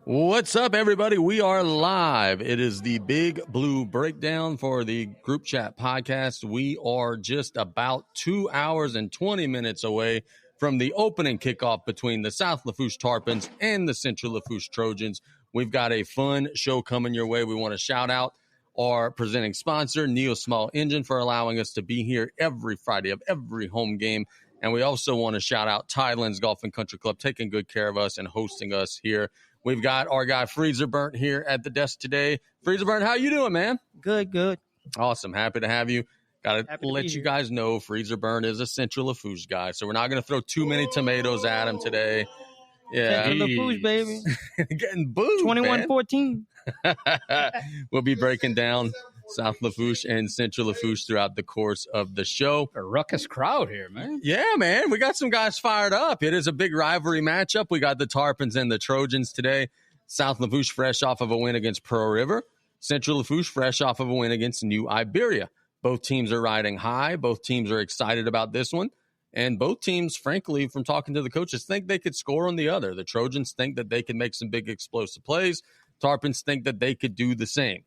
What's up, everybody? We are live. It is the Big Blue Breakdown for the Group Chat podcast. We are just about 2 hours and 20 minutes away from the opening kickoff between the South Lafourche Tarpons and the Central Lafourche Trojans. We've got a fun show coming your way. We want to shout out our presenting sponsor, Neo Small Engine, for allowing us to be here every Friday of every home game. And we also want to shout out Tidelands Golf and Country Club, taking good care of us and hosting us here. We've got our guy Freezer Burnt here at the desk today. Freezer Burnt, how you doing, man? Good. Awesome. Happy to have you. Got to let you guys know Freezer Burnt is a Central Lafourche guy, so we're not going to throw too many tomatoes at him today. Yeah. Central Lafourche, baby. Getting booed, 21-14. We'll be breaking down South Lafourche and Central Lafourche throughout the course of the show. A ruckus crowd here, man. Yeah, man. We got some guys fired up. It is a big rivalry matchup. We got the Tarpons and the Trojans today. South Lafourche fresh off of a win against Pearl River. Central Lafourche fresh off of a win against New Iberia. Both teams are riding high. Both teams are excited about this one. And both teams, frankly, from talking to the coaches, think they could score on the other. The Trojans think that they can make some big explosive plays. Tarpons think that they could do the same.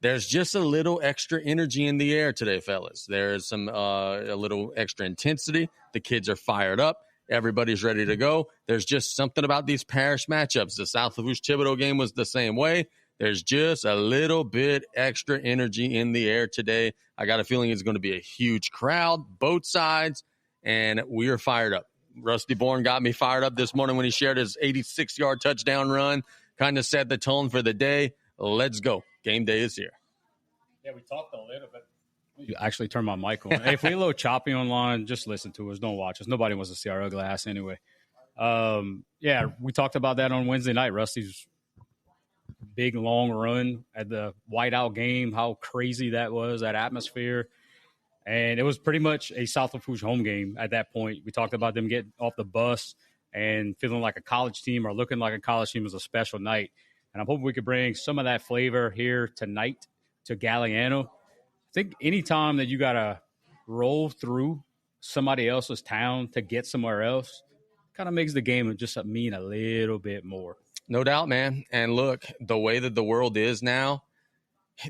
There's just a little extra energy in the air today, fellas. There's some a little extra intensity. The kids are fired up. Everybody's ready to go. There's just something about these parish matchups. The South Lafourche Thibodeau game was the same way. There's just a little bit extra energy in the air today. I got a feeling it's going to be a huge crowd, both sides, and we are fired up. Rusty Bourne got me fired up this morning when he shared his 86-yard touchdown run. Kind of set the tone for the day. Let's go. Game day is here. Yeah, we talked a little bit. You actually turned my mic on. Hey, if we're a little choppy online, just listen to us. Don't watch us. Nobody wants to see our ugly ass anyway. Yeah, we talked about that on Wednesday night. Rusty's big, long run at the whiteout game, how crazy that was, that atmosphere. And it was pretty much a South Lafourche home game at that point. We talked about them getting off the bus and feeling like a college team or looking like a college team. Was a special night. And I'm hoping we could bring some of that flavor here tonight to Galliano. I think anytime that you got to roll through somebody else's town to get somewhere else kind of makes the game just mean a little bit more. No doubt, man. And look, the way that the world is now,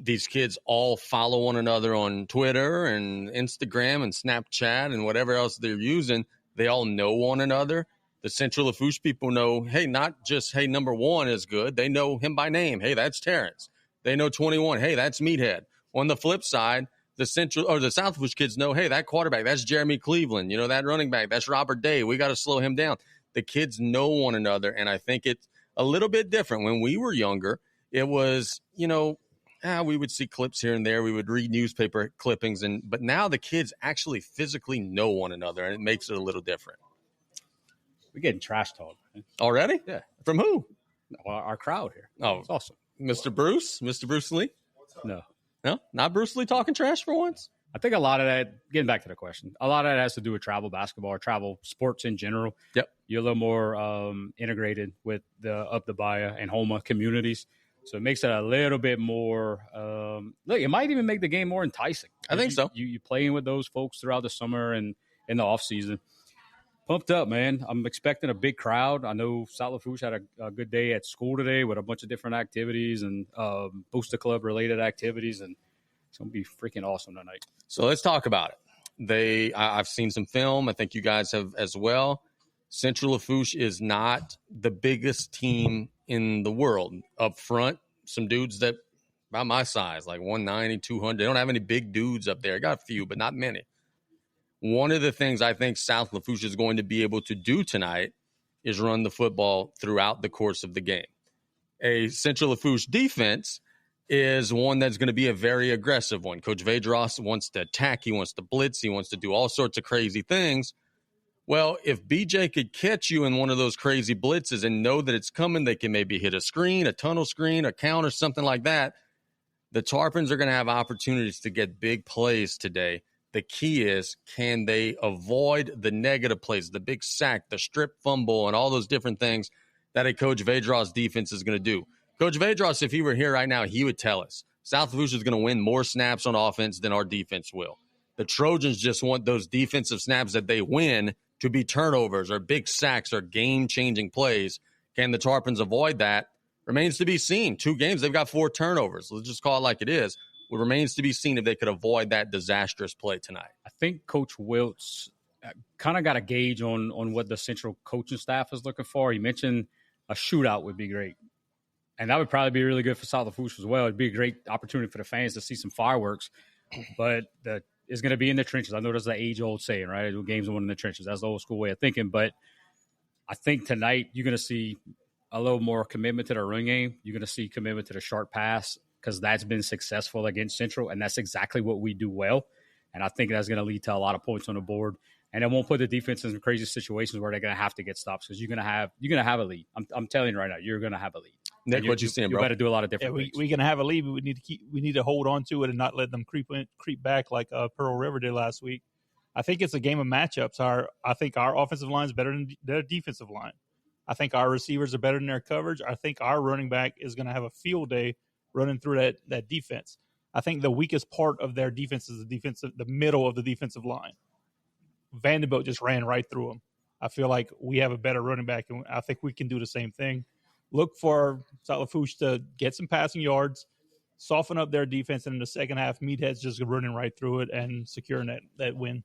these kids all follow one another on Twitter and Instagram and Snapchat and whatever else they're using. They all know one another. The Central Lafourche people know, hey, not just, hey, number one is good. They know him by name. Hey, that's Terrence. They know 21. Hey, that's Meathead. On the flip side, the South Lafourche kids know, hey, that quarterback, that's Jeremy Cleveland. You know, that running back, that's Robert Day. We got to slow him down. The kids know one another, and I think it's a little bit different. When we were younger, it was, we would see clips here and there. We would read newspaper clippings, but now the kids actually physically know one another, and it makes it a little different. We're getting trash talk. Man. Already? Yeah. From who? Our crowd here. Oh, it's awesome. Mr. Bruce Lee? No, not Bruce Lee talking trash for once? I think a lot of that, getting back to the question, a lot of that has to do with travel basketball or travel sports in general. Yep. You're a little more integrated with the Up the Bahia and Homa communities. So it makes it a little bit more look, it might even make the game more enticing. I think so. You playing with those folks throughout the summer and in the off season. Pumped up, man. I'm expecting a big crowd. I know South Lafourche had a good day at school today with a bunch of different activities and Booster Club related activities, and it's going to be freaking awesome tonight. So let's talk about it. I've seen some film. I think you guys have as well. Central Lafourche is not the biggest team in the world. Up front, some dudes that about my size, like 190, 200. They don't have any big dudes up there. I got a few, but not many. One of the things I think South Lafourche is going to be able to do tonight is run the football throughout the course of the game. A Central Lafourche defense is one that's going to be a very aggressive one. Coach Vedros wants to attack. He wants to blitz. He wants to do all sorts of crazy things. Well, if BJ could catch you in one of those crazy blitzes and know that it's coming, they can maybe hit a screen, a tunnel screen, a counter, something like that. The Tarpons are going to have opportunities to get big plays today. The key is, can they avoid the negative plays, the big sack, the strip fumble, and all those different things that a Coach Vedros defense is going to do? Coach Vedros, if he were here right now, he would tell us South Lafourche is going to win more snaps on offense than our defense will. The Trojans just want those defensive snaps that they win to be turnovers or big sacks or game-changing plays. Can the Tarpons avoid that? Remains to be seen. 2 games, they've got 4 turnovers. Let's just call it like it is. It remains to be seen if they could avoid that disastrous play tonight. I think Coach Wiltz kind of got a gauge on what the Central coaching staff is looking for. He mentioned a shootout would be great. And that would probably be really good for South Lafourche as well. It'd be a great opportunity for the fans to see some fireworks. But it's going to be in the trenches. I know that's the age-old saying, right? Games are won in the trenches. That's the old school way of thinking. But I think tonight you're going to see a little more commitment to the run game. You're going to see commitment to the short pass because that's been successful against Central, and that's exactly what we do well. And I think that's going to lead to a lot of points on the board. And it won't put the defense in some crazy situations where they're going to have to get stops because you're going to have a lead. I'm telling you right now, you're going to have a lead. Nick, what you seeing, bro? You better do a lot of different things. We're going to have a lead, but we need to hold on to it and not let them creep back like Pearl River did last week. I think it's a game of matchups. I think our offensive line is better than their defensive line. I think our receivers are better than their coverage. I think our running back is going to have a field day running through that defense. I think the weakest part of their defense is the middle of the defensive line. Vanderbilt just ran right through them. I feel like we have a better running back, and I think we can do the same thing. Look for South Lafourche to get some passing yards, soften up their defense, and in the second half, Meathead's just running right through it and securing that win.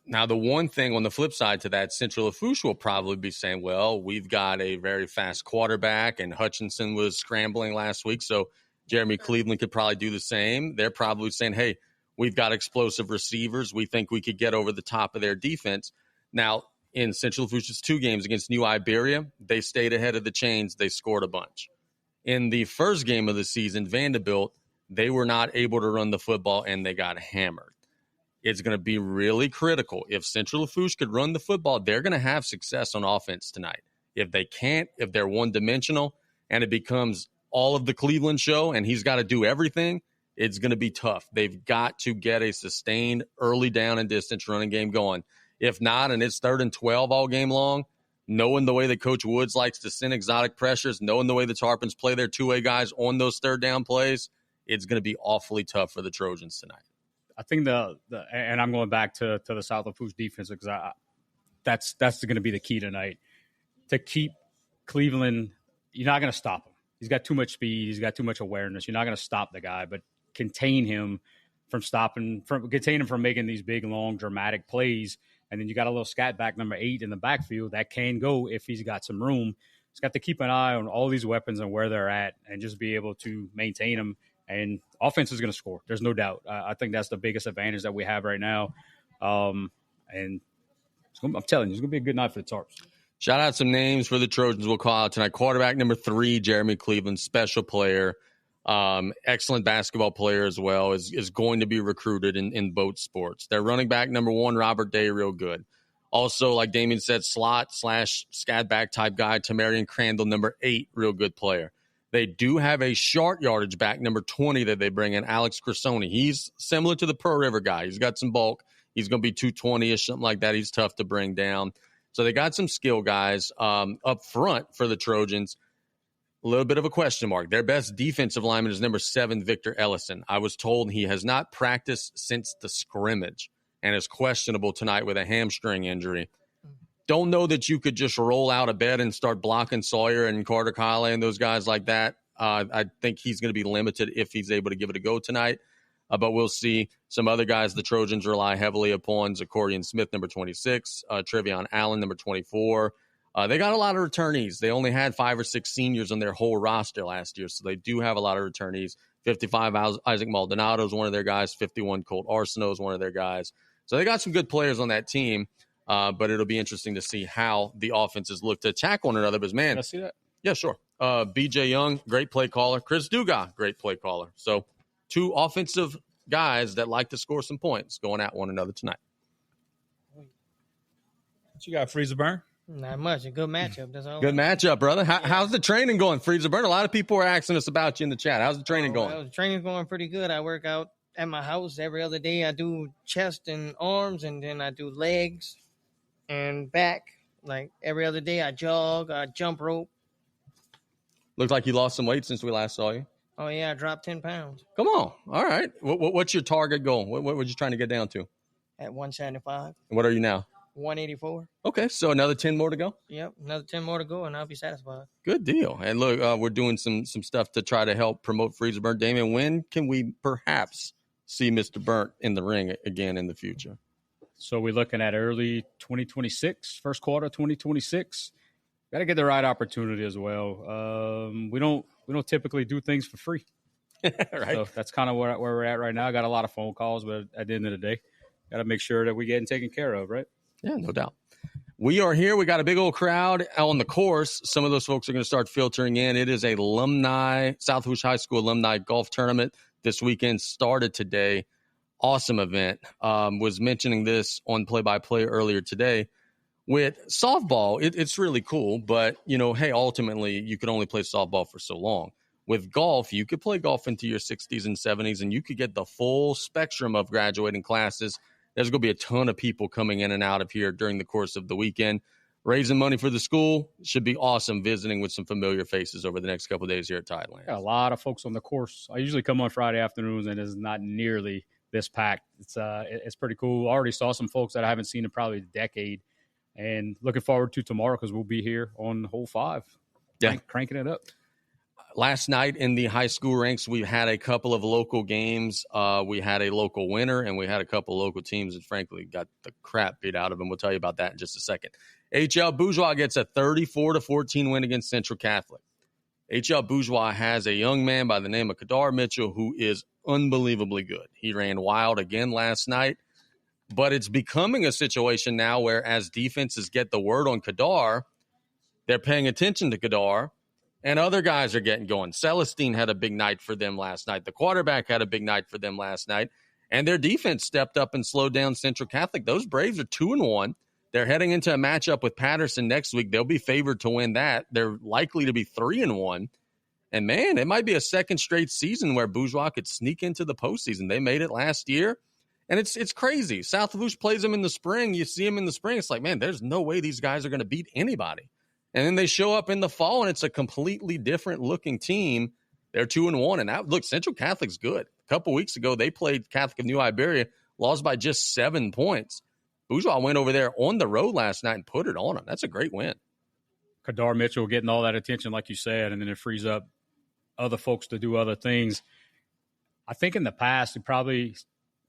Now, the one thing on the flip side to that, Central Lafourche will probably be saying, well, we've got a very fast quarterback, and Hutchinson was scrambling last week, so Jeremy Cleveland could probably do the same. They're probably saying, hey, we've got explosive receivers. We think we could get over the top of their defense. Now, in Central Lafourche's 2 games against New Iberia, they stayed ahead of the chains. They scored a bunch. In the first game of the season, Vanderbilt, they were not able to run the football, and they got hammered. It's going to be really critical. If Central Lafourche could run the football, they're going to have success on offense tonight. If they can't, if they're one-dimensional, and it becomes all of the Cleveland show, and he's got to do everything, it's going to be tough. They've got to get a sustained early down and distance running game going. If not, and it's 3rd and 12 all game long, knowing the way that Coach Woods likes to send exotic pressures, knowing the way the Tarpons play their 2-way guys on those 3rd down plays, it's going to be awfully tough for the Trojans tonight. I think and I'm going back to the South Lafourche defense because that's going to be the key tonight. To keep Cleveland, you're not going to stop him. He's got too much speed. He's got too much awareness. You're not going to stop the guy, but contain him from making these big, long, dramatic plays. And then you got a little scat back number 8 in the backfield that can go if he's got some room. He's got to keep an eye on all these weapons and where they're at and just be able to maintain them. And offense is going to score. There's no doubt. I think that's the biggest advantage that we have right now. And I'm telling you, it's going to be a good night for the Tarps. Shout out some names for the Trojans we'll call out tonight. Quarterback number 3, Jeremy Cleveland, special player. Excellent basketball player as well, is going to be recruited in both sports. Their running back number 1, Robert Day, real good. Also, like Damien said, slot/scat back type guy, Tamarian Crandall, number 8, real good player. They do have a short yardage back, number 20, that they bring in, Alex Crisoni. He's similar to the Pearl River guy. He's got some bulk. He's going to be 220-ish, something like that. He's tough to bring down. So they got some skill guys up front for the Trojans. A little bit of a question mark. Their best defensive lineman is number 7, Victor Ellison. I was told he has not practiced since the scrimmage and is questionable tonight with a hamstring injury. Don't know that you could just roll out of bed and start blocking Sawyer and Carter Kyle and those guys like that. I think he's going to be limited if he's able to give it a go tonight. But we'll see. Some other guys the Trojans rely heavily upon, Zachorian Smith, number 26, Trevion Allen, number 24. They got a lot of returnees. They only had 5 or 6 seniors on their whole roster last year, so they do have a lot of returnees. 55, Isaac Maldonado is one of their guys. 51, Colt Arsenault is one of their guys. So they got some good players on that team, but it'll be interesting to see how the offenses look to attack one another. But, man, Can I see that? Yeah, sure. B.J. Young, great play caller. Chris Dugas, great play caller. So 2 offensive guys that like to score some points going at one another tonight. What you got, Freezer Burn? Not much. A good matchup. That's all. Good matchup, brother. How's the training going, Freezer Burn? A lot of people are asking us about you in the chat. How's the training going? Well, the training's going pretty good. I work out at my house every other day. I do chest and arms, and then I do legs and back. Like every other day, I jog, I jump rope. Looks like you lost some weight since we last saw you. Oh, yeah, I dropped 10 pounds. Come on. All right. What's your target goal? What were you trying to get down to? At 175. And what are you now? 184. Okay, so another 10 more to go. Yep, another 10 more to go, and I'll be satisfied. Good deal. And look, we're doing some stuff to try to help promote Freezer Burnt. Damien, when can we perhaps see Mr. Burnt in the ring again in the future? So we're looking at early 2026, first quarter 2026. Got to get the right opportunity as well. We don't typically do things for free. Right. So that's kind of where we're at right now. I got a lot of phone calls, but at the end of the day, got to make sure that we're getting taken care of, right? Yeah, no doubt. We are here. We got a big old crowd on the course. Some of those folks are going to start filtering in. It is a South Lafourche High School alumni golf tournament this weekend. Started today. Awesome event. Was mentioning this on play-by-play earlier today. With softball, it's really cool, but, hey, ultimately, you could only play softball for so long. With golf, you could play golf into your 60s and 70s, and you could get the full spectrum of graduating classes. There's going to be a ton of people coming in and out of here during the course of the weekend. Raising money for the school should be awesome, visiting with some familiar faces over the next couple of days here at Tidelands. Got a lot of folks on the course. I usually come on Friday afternoons, and it's not nearly this packed. It's pretty cool. I already saw some folks that I haven't seen in probably a decade, and looking forward to tomorrow because we'll be here on hole 5. Yeah. Cranking it up. Last night in the high school ranks, we had a couple of local games. We had a local winner, and we had a couple of local teams that, frankly, got the crap beat out of them. We'll tell you about that in just a second. HL Bourgeois gets a 34-14 win against Central Catholic. HL Bourgeois has a young man by the name of Kadar Mitchell who is unbelievably good. He ran wild again last night, but it's becoming a situation now where as defenses get the word on Kadar, they're paying attention to Kadar, and other guys are getting going. Celestine had a big night for them last night. The quarterback had a big night for them last night. And their defense stepped up and slowed down Central Catholic. Those Braves are 2-1. They're heading into a matchup with Patterson next week. They'll be favored to win that. They're likely to be 3-1. And, man, it might be a second straight season where Bourgeois could sneak into the postseason. They made it last year. And it's crazy. South Lafourche plays them in the spring. You see them in the spring. It's like, man, there's no way these guys are going to beat anybody. And then they show up in the fall, and it's a completely different-looking team. They're 2-1. And that, look, Central Catholic's good. A couple weeks ago, they played Catholic of New Iberia, lost by just 7 points. Bourgeois went over there on the road last night and put it on them. That's a great win. Kadar Mitchell getting all that attention, like you said, and then it frees up other folks to do other things. I think in the past, we probably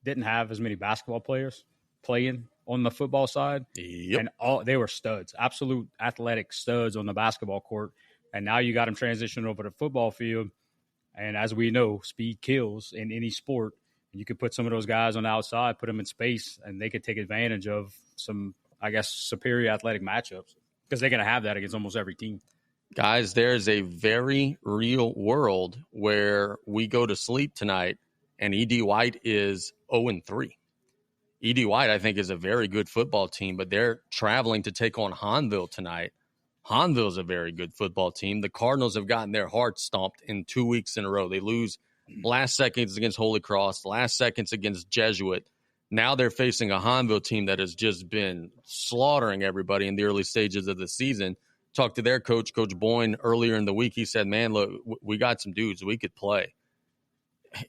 didn't have as many basketball players playing on the football side. Yep. And they were studs, absolute athletic studs on the basketball court. And now you got them transitioning over to the football field. And as we know, speed kills in any sport. And you could put some of those guys on the outside, put them in space, and they could take advantage of some, I guess, superior athletic matchups because they're going to have that against almost every team. Guys, there's a very real world where we go to sleep tonight and E.D. White is 0-3. E.D. White, I think, is a very good football team, but they're traveling to take on Hahnville tonight. Hahnville's a very good football team. The Cardinals have gotten their hearts stomped in 2 weeks in a row. They lose last seconds against Holy Cross, last seconds against Jesuit. Now they're facing a Hahnville team that has just been slaughtering everybody in the early stages of the season. Talked to their coach, Coach Boyne, earlier in the week. He said, man, look, we got some dudes. We could play.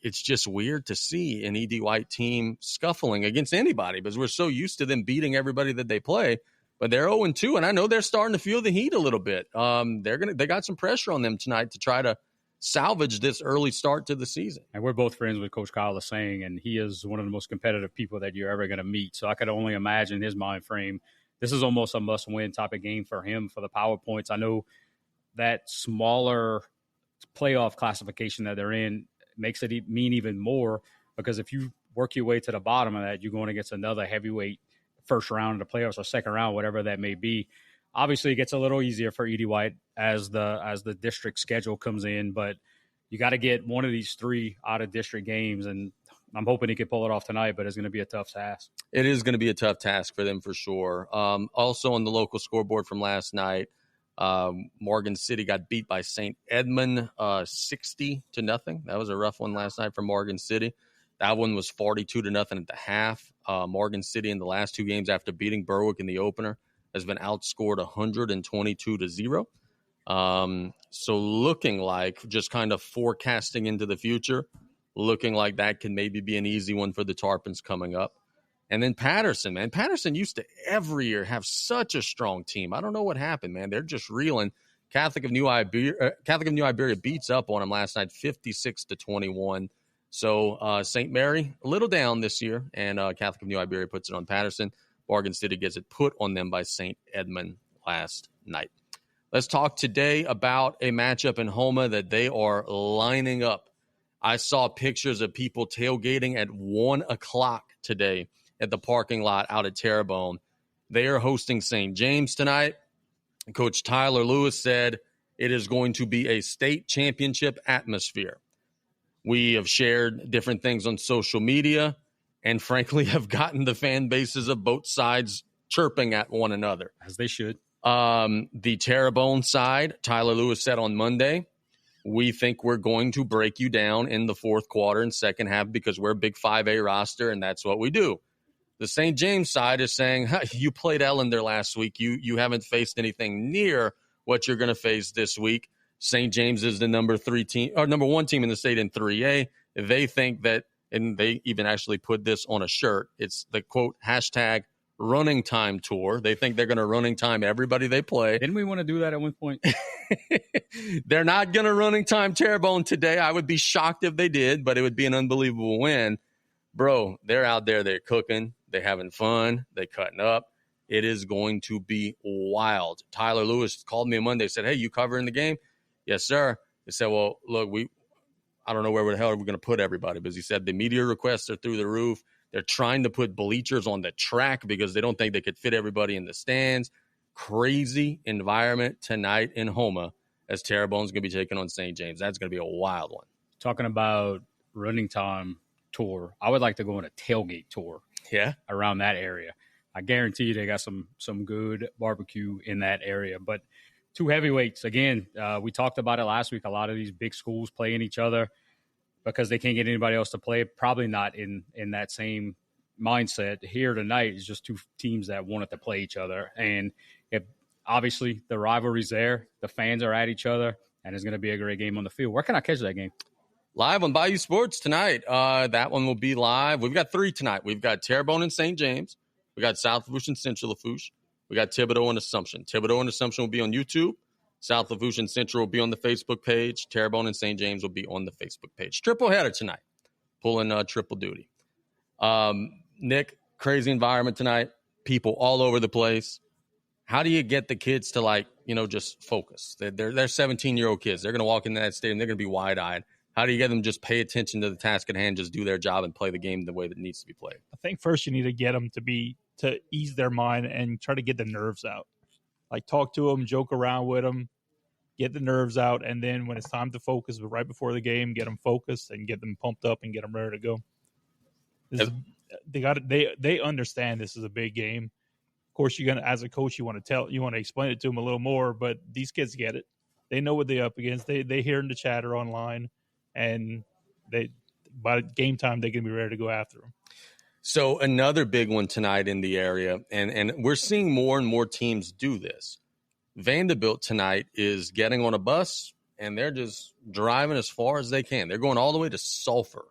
It's just weird to see an E.D. White team scuffling against anybody because we're so used to them beating everybody that they play. But they're 0-2, and I know they're starting to feel the heat a little bit. They got some pressure on them tonight to try to salvage this early start to the season. And we're both friends with Coach Kyle Lassang, and he is one of the most competitive people that you're ever going to meet. So I could only imagine his mind frame. This is almost a must-win type of game for him for the power points. I know that smaller playoff classification that they're in makes it mean even more because if you work your way to the bottom of that, you're going against another heavyweight first round of the playoffs or second round, whatever that may be. Obviously, it gets a little easier for E.D. White as the district schedule comes in, but you got to get one of these 3 out-of-district games, and I'm hoping he can pull it off tonight, but it's going to be a tough task. It is going to be a tough task for them for sure. Also on the local scoreboard from last night, Morgan City got beat by St. Edmund 60-0. That was a rough one last night for Morgan City. That one was 42-0 at the half. Morgan City in the last 2 games after beating Berwick in the opener has been outscored 122-0. So looking like, just kind of forecasting into the future, looking like that can maybe be an easy one for the Tarpons coming up. And then Patterson, man. Patterson used to every year have such a strong team. I don't know what happened, man. They're just reeling. Catholic of New Iberia beats up on them last night, 56-21. So St. Mary, a little down this year, and Catholic of New Iberia puts it on Patterson. Morgan City gets it put on them by St. Edmund last night. Let's talk today about a matchup in Houma that they are lining up. I saw pictures of people tailgating at 1 o'clock today at the parking lot out at Terrebonne. They are hosting St. James tonight. Coach Tyler Lewis said it is going to be a state championship atmosphere. We have shared different things on social media and, frankly, have gotten the fan bases of both sides chirping at one another. As they should. The Terrebonne side, Tyler Lewis said on Monday, we think we're going to break you down in the fourth quarter and second half because we're a big 5A roster, and that's what we do. The St. James side is saying, you played Ellender last week. You haven't faced anything near what you're going to face this week. St. James is the number 1 team in the state in 3A. They think that, and they even actually put this on a shirt. It's the quote, hashtag running time tour. They think they're going to running time everybody they play. Didn't we want to do that at one point? They're not going to running time Terrebonne today. I would be shocked if they did, but it would be an unbelievable win. Bro, they're out there. They're cooking. They're having fun. They're cutting up. It is going to be wild. Tyler Lewis called me on Monday, said, hey, you covering the game? Yes, sir. They said, well, look, I don't know where the hell are we going to put everybody, because he said the media requests are through the roof. They're trying to put bleachers on the track because they don't think they could fit everybody in the stands. Crazy environment tonight in Houma as Terrebonne's going to be taking on St. James. That's going to be a wild one. Talking about running time tour, I would like to go on a tailgate tour. Yeah, around that area. I guarantee you they got some good barbecue in that area. But two heavyweights, again, we talked about it last week. A lot of these big schools playing each other because they can't get anybody else to play. Probably not in that same mindset. Here tonight is just two teams that wanted to play each other. And obviously the rivalry's there. The fans are at each other, and it's going to be a great game on the field. Where can I catch that game? Live on Bayou Sports tonight. That one will be live. We've got 3 tonight. We've got Terrebonne and St. James. We got South Lafourche and Central Lafourche. We got Thibodaux and Assumption. Thibodaux and Assumption will be on YouTube. South Lafourche and Central will be on the Facebook page. Terrebonne and St. James will be on the Facebook page. Triple header tonight. Pulling triple duty. Nick, crazy environment tonight. People all over the place. How do you get the kids to, just focus? They're 17-year-old kids. They're going to walk into that stadium. They're going to be wide-eyed. How do you get them to just pay attention to the task at hand, just do their job and play the game the way that it needs to be played? I think first you need to get them to ease their mind and try to get the nerves out. Like, talk to them, joke around with them, get the nerves out, and then when it's time to focus, but right before the game, get them focused and get them pumped up and get them ready to go. They understand this is a big game. Of course, you're gonna, as a coach, you want to explain it to them a little more, but these kids get it. They know what they're up against. They hear the chatter online. And by game time, they can be ready to go after them. So another big one tonight in the area, and we're seeing more and more teams do this. Vanderbilt tonight is getting on a bus, and they're just driving as far as they can. They're going all the way to Sulphur,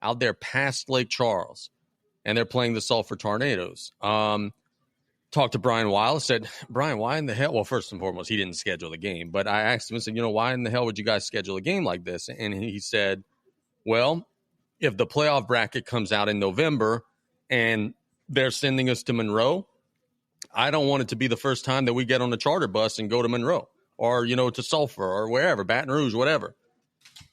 out there past Lake Charles, and they're playing the Sulphur Tornadoes. Talked to Brian Weil, said, Brian, why in the hell? Well, first and foremost, he didn't schedule the game. But I asked him and said, why in the hell would you guys schedule a game like this? And he said, well, if the playoff bracket comes out in November and they're sending us to Monroe, I don't want it to be the first time that we get on a charter bus and go to Monroe or, to Sulphur or wherever, Baton Rouge, whatever.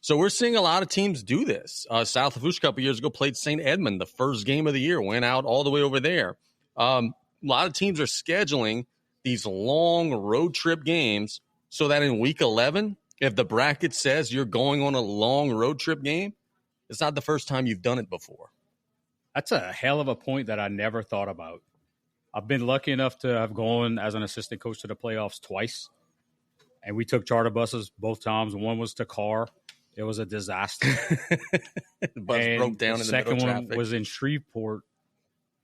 So we're seeing a lot of teams do this. South Lafourche a couple years ago played St. Edmund, the first game of the year, went out all the way over there. A lot of teams are scheduling these long road trip games so that in week 11, if the bracket says you're going on a long road trip game, it's not the first time you've done it before. That's a hell of a point that I never thought about. I've been lucky enough to have gone as an assistant coach to the playoffs twice, and we took charter buses both times. One was to Carr. It was a disaster. The bus broke down in the middle of traffic. The second one was in Shreveport.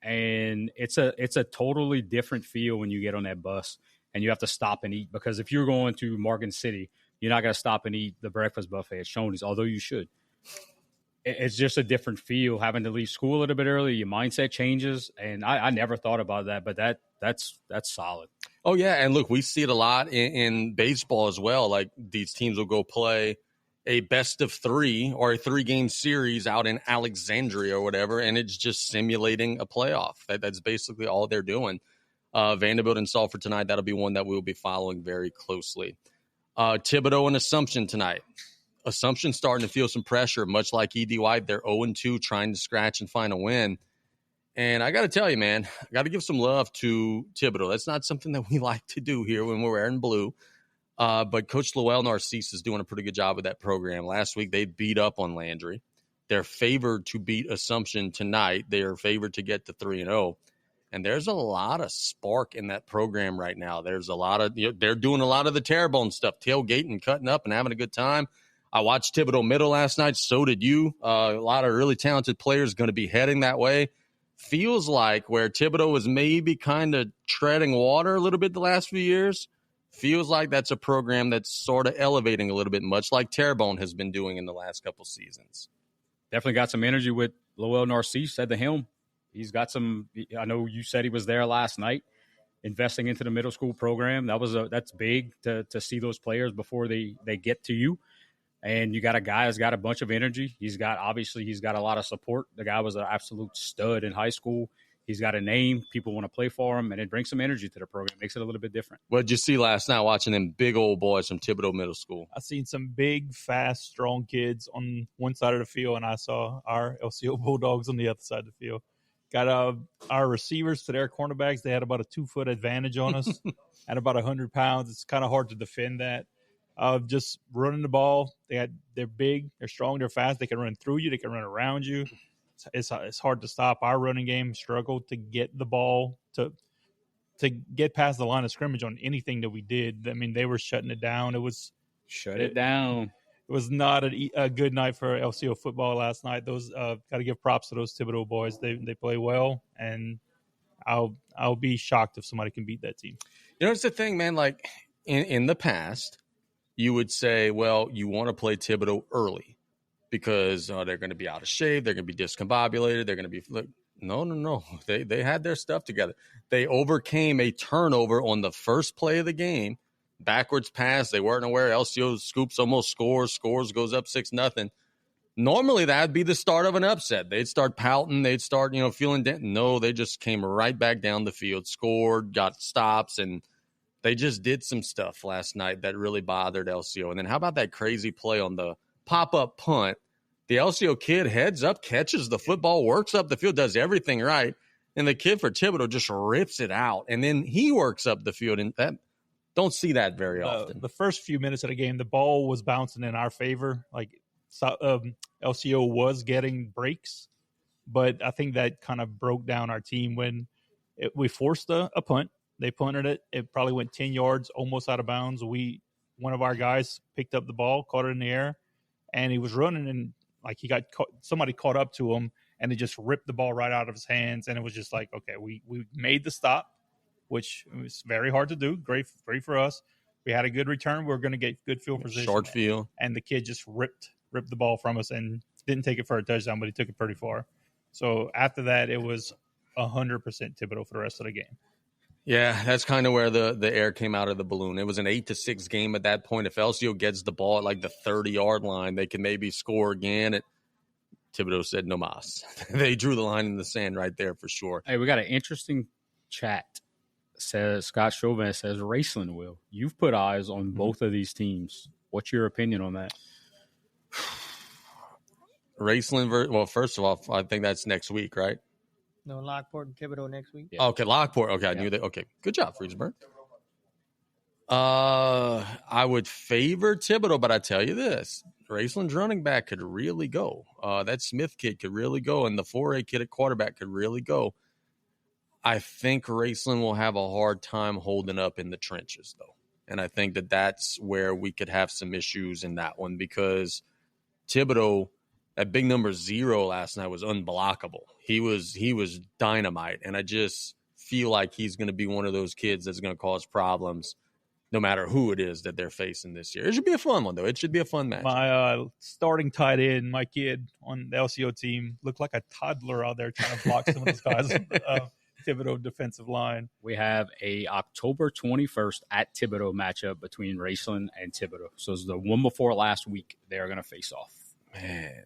And it's a totally different feel when you get on that bus and you have to stop and eat, because if you're going to Morgan City, you're not going to stop and eat the breakfast buffet at Shoney's, although you should. it's just a different feel having to leave school a little bit early. Your mindset changes, and I never thought about that, but that's solid. Oh, yeah, and look, we see it a lot in baseball as well. Like, these teams will go play a best of 3 or a 3-game series out in Alexandria or whatever, and it's just simulating a playoff. That's basically all they're doing. Vanderbilt and Salford tonight, that'll be one that we'll be following very closely. Thibodeau and Assumption tonight. Assumption starting to feel some pressure, much like E.D. White. They're 0-2, trying to scratch and find a win. And I got to tell you, man, I got to give some love to Thibodeau. That's not something that we like to do here when we're wearing blue. But Coach Lowell Narcisse is doing a pretty good job with that program. Last week, they beat up on Landry. They're favored to beat Assumption tonight. They are favored to get to 3-0. And there's a lot of spark in that program right now. There's a lot of, they're doing a lot of the Terrebonne stuff, tailgating, cutting up, and having a good time. I watched Thibodeau Middle last night. So did you. A lot of really talented players going to be heading that way. Feels like where Thibodeau was maybe kind of treading water a little bit the last few years, feels like that's a program that's sort of elevating a little bit, much like Terrebonne has been doing in the last couple seasons. Definitely got some energy with Lowell Narcisse at the helm. He's got some – I know you said he was there last night investing into the middle school program. That's big to see those players before they get to you. And you got a guy that's got a bunch of energy. He's got a lot of support. The guy was an absolute stud in high school. He's got a name. People want to play for him, and it brings some energy to the program. Makes it a little bit different. What did you see last night watching them big old boys from Thibodeau Middle School? I seen some big, fast, strong kids on one side of the field, and I saw our LCO Bulldogs on the other side of the field. Got our receivers to their cornerbacks. They had about a 2-foot advantage on us at about 100 pounds. It's kind of hard to defend that. Just running the ball. They're big, they're strong, they're fast. They can run through you. They can run around you. It's hard to stop. Our running game struggled to get the ball to get past the line of scrimmage on anything that we did. I mean, they were shutting it down. It was down. It was not a good night for LCO football last night. Those got to give props to those Thibodeau boys. They play well, and I'll be shocked if somebody can beat that team. It's the thing, man. Like in the past, you would say, well, you want to play Thibodeau early because they're going to be out of shape. They're going to be discombobulated. They're going to be no. They had their stuff together. They overcame a turnover on the first play of the game. Backwards pass. They weren't aware. LCO scoops, almost scores, goes up 6-0. Normally, that'd be the start of an upset. They'd start pouting. They'd start, feeling down. No, they just came right back down the field, scored, got stops, and they just did some stuff last night that really bothered LCO. And then how about that crazy play on the pop-up punt? The LCO kid heads up, catches the football, works up the field, does everything right, and the kid for Thibodeau just rips it out. And then he works up the field, and that don't see that very often. The first few minutes of the game, the ball was bouncing in our favor. Like LCO was getting breaks, but I think that kind of broke down our team when we forced a punt. They punted it. It probably went 10 yards, almost out of bounds. One of our guys picked up the ball, caught it in the air, and he was running, and like he got somebody caught up to him, and they just ripped the ball right out of his hands. And it was just like, okay, we made the stop, which was very hard to do. Great for us. We had a good return. We were going to get good field position. Short field. And the kid just ripped the ball from us and didn't take it for a touchdown, but he took it pretty far. So after that, it was 100% Thibodeau for the rest of the game. Yeah, that's kind of where the air came out of the balloon. It was an 8-6 game at that point. If LCO gets the ball at like the 30-yard line, they can maybe score again. Thibodeau said no mas. They drew the line in the sand right there for sure. Hey, we got an interesting chat. Says Scott Chauvin says, Raceland, Will, you've put eyes on both of these teams. What's your opinion on that? Raceland, well, first of all, I think that's next week, right? No, Lockport and Thibodeau next week. Yeah. Okay, Lockport. Okay, I knew that. Okay, good job, Friesburg. I would favor Thibodeau, but I tell you this, Raceland's running back could really go. That Smith kid could really go, and the 4A kid at quarterback could really go. I think Raceland will have a hard time holding up in the trenches, though. And I think that's where we could have some issues in that one because Thibodeau, that big number 0 last night was unblockable. He was dynamite, and I just feel like he's going to be one of those kids that's going to cause problems no matter who it is that they're facing this year. It should be a fun one, though. It should be a fun match. My starting tight end, my kid on the LCO team, looked like a toddler out there trying to block some of those guys on the Thibodeau defensive line. We have a October 21st at Thibodeau matchup between Raceland and Thibodeau. So it's the one before last week. They're going to face off. Man.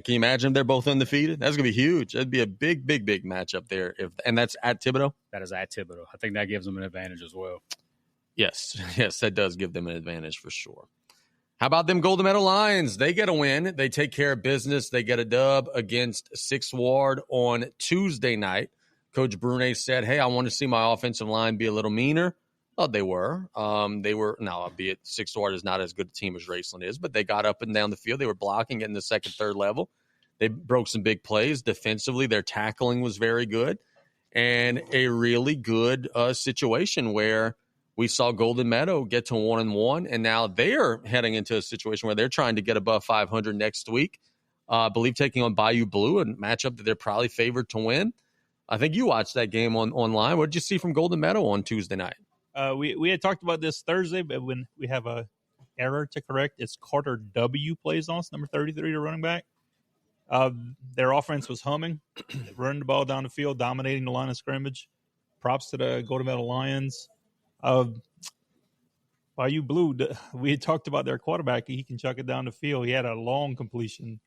Can you imagine if they're both undefeated? That's going to be huge. That'd be a big matchup there. And that's at Thibodeau? That is at Thibodeau. I think that gives them an advantage as well. Yes, that does give them an advantage for sure. How about them Golden Meadow Lions? They get a win. They take care of business. They get a dub against 6th Ward on Tuesday night. Coach Brune said, hey, I want to see my offensive line be a little meaner. Well, they were. Now, albeit 6th Ward is not as good a team as Raceland is, but they got up and down the field. They were blocking in the second, third level. They broke some big plays. Defensively, their tackling was very good. And a really good situation where we saw Golden Meadow get to 1-1, and now they're heading into a situation where they're trying to get above 500 next week. I believe taking on Bayou Blue, a matchup that they're probably favored to win. I think you watched that game online. What did you see from Golden Meadow on Tuesday night? We had talked about this Thursday, but when we have a error to correct, it's Carter W. plays on us, number 33, the running back. Their offense was humming, running the ball down the field, dominating the line of scrimmage. Props to the Golden Meadow Lions. Bayou Blue, we had talked about their quarterback. He can chuck it down the field. He had a long completion,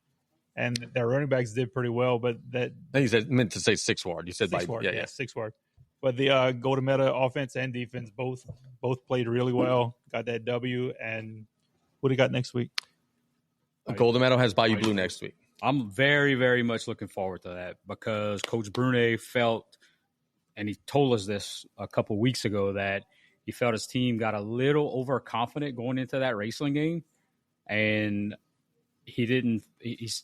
and their running backs did pretty well. But that I think you meant to say 6th Ward. You said 6th Ward, yeah, 6th Ward. But the Golden Meadow offense and defense both played really well. Got that W. And what do you got next week? Golden Meadow has Bayou Blue next week. I'm very, very much looking forward to that because Coach Brune felt, and he told us this a couple weeks ago, that he felt his team got a little overconfident going into that Raceland game, and he didn't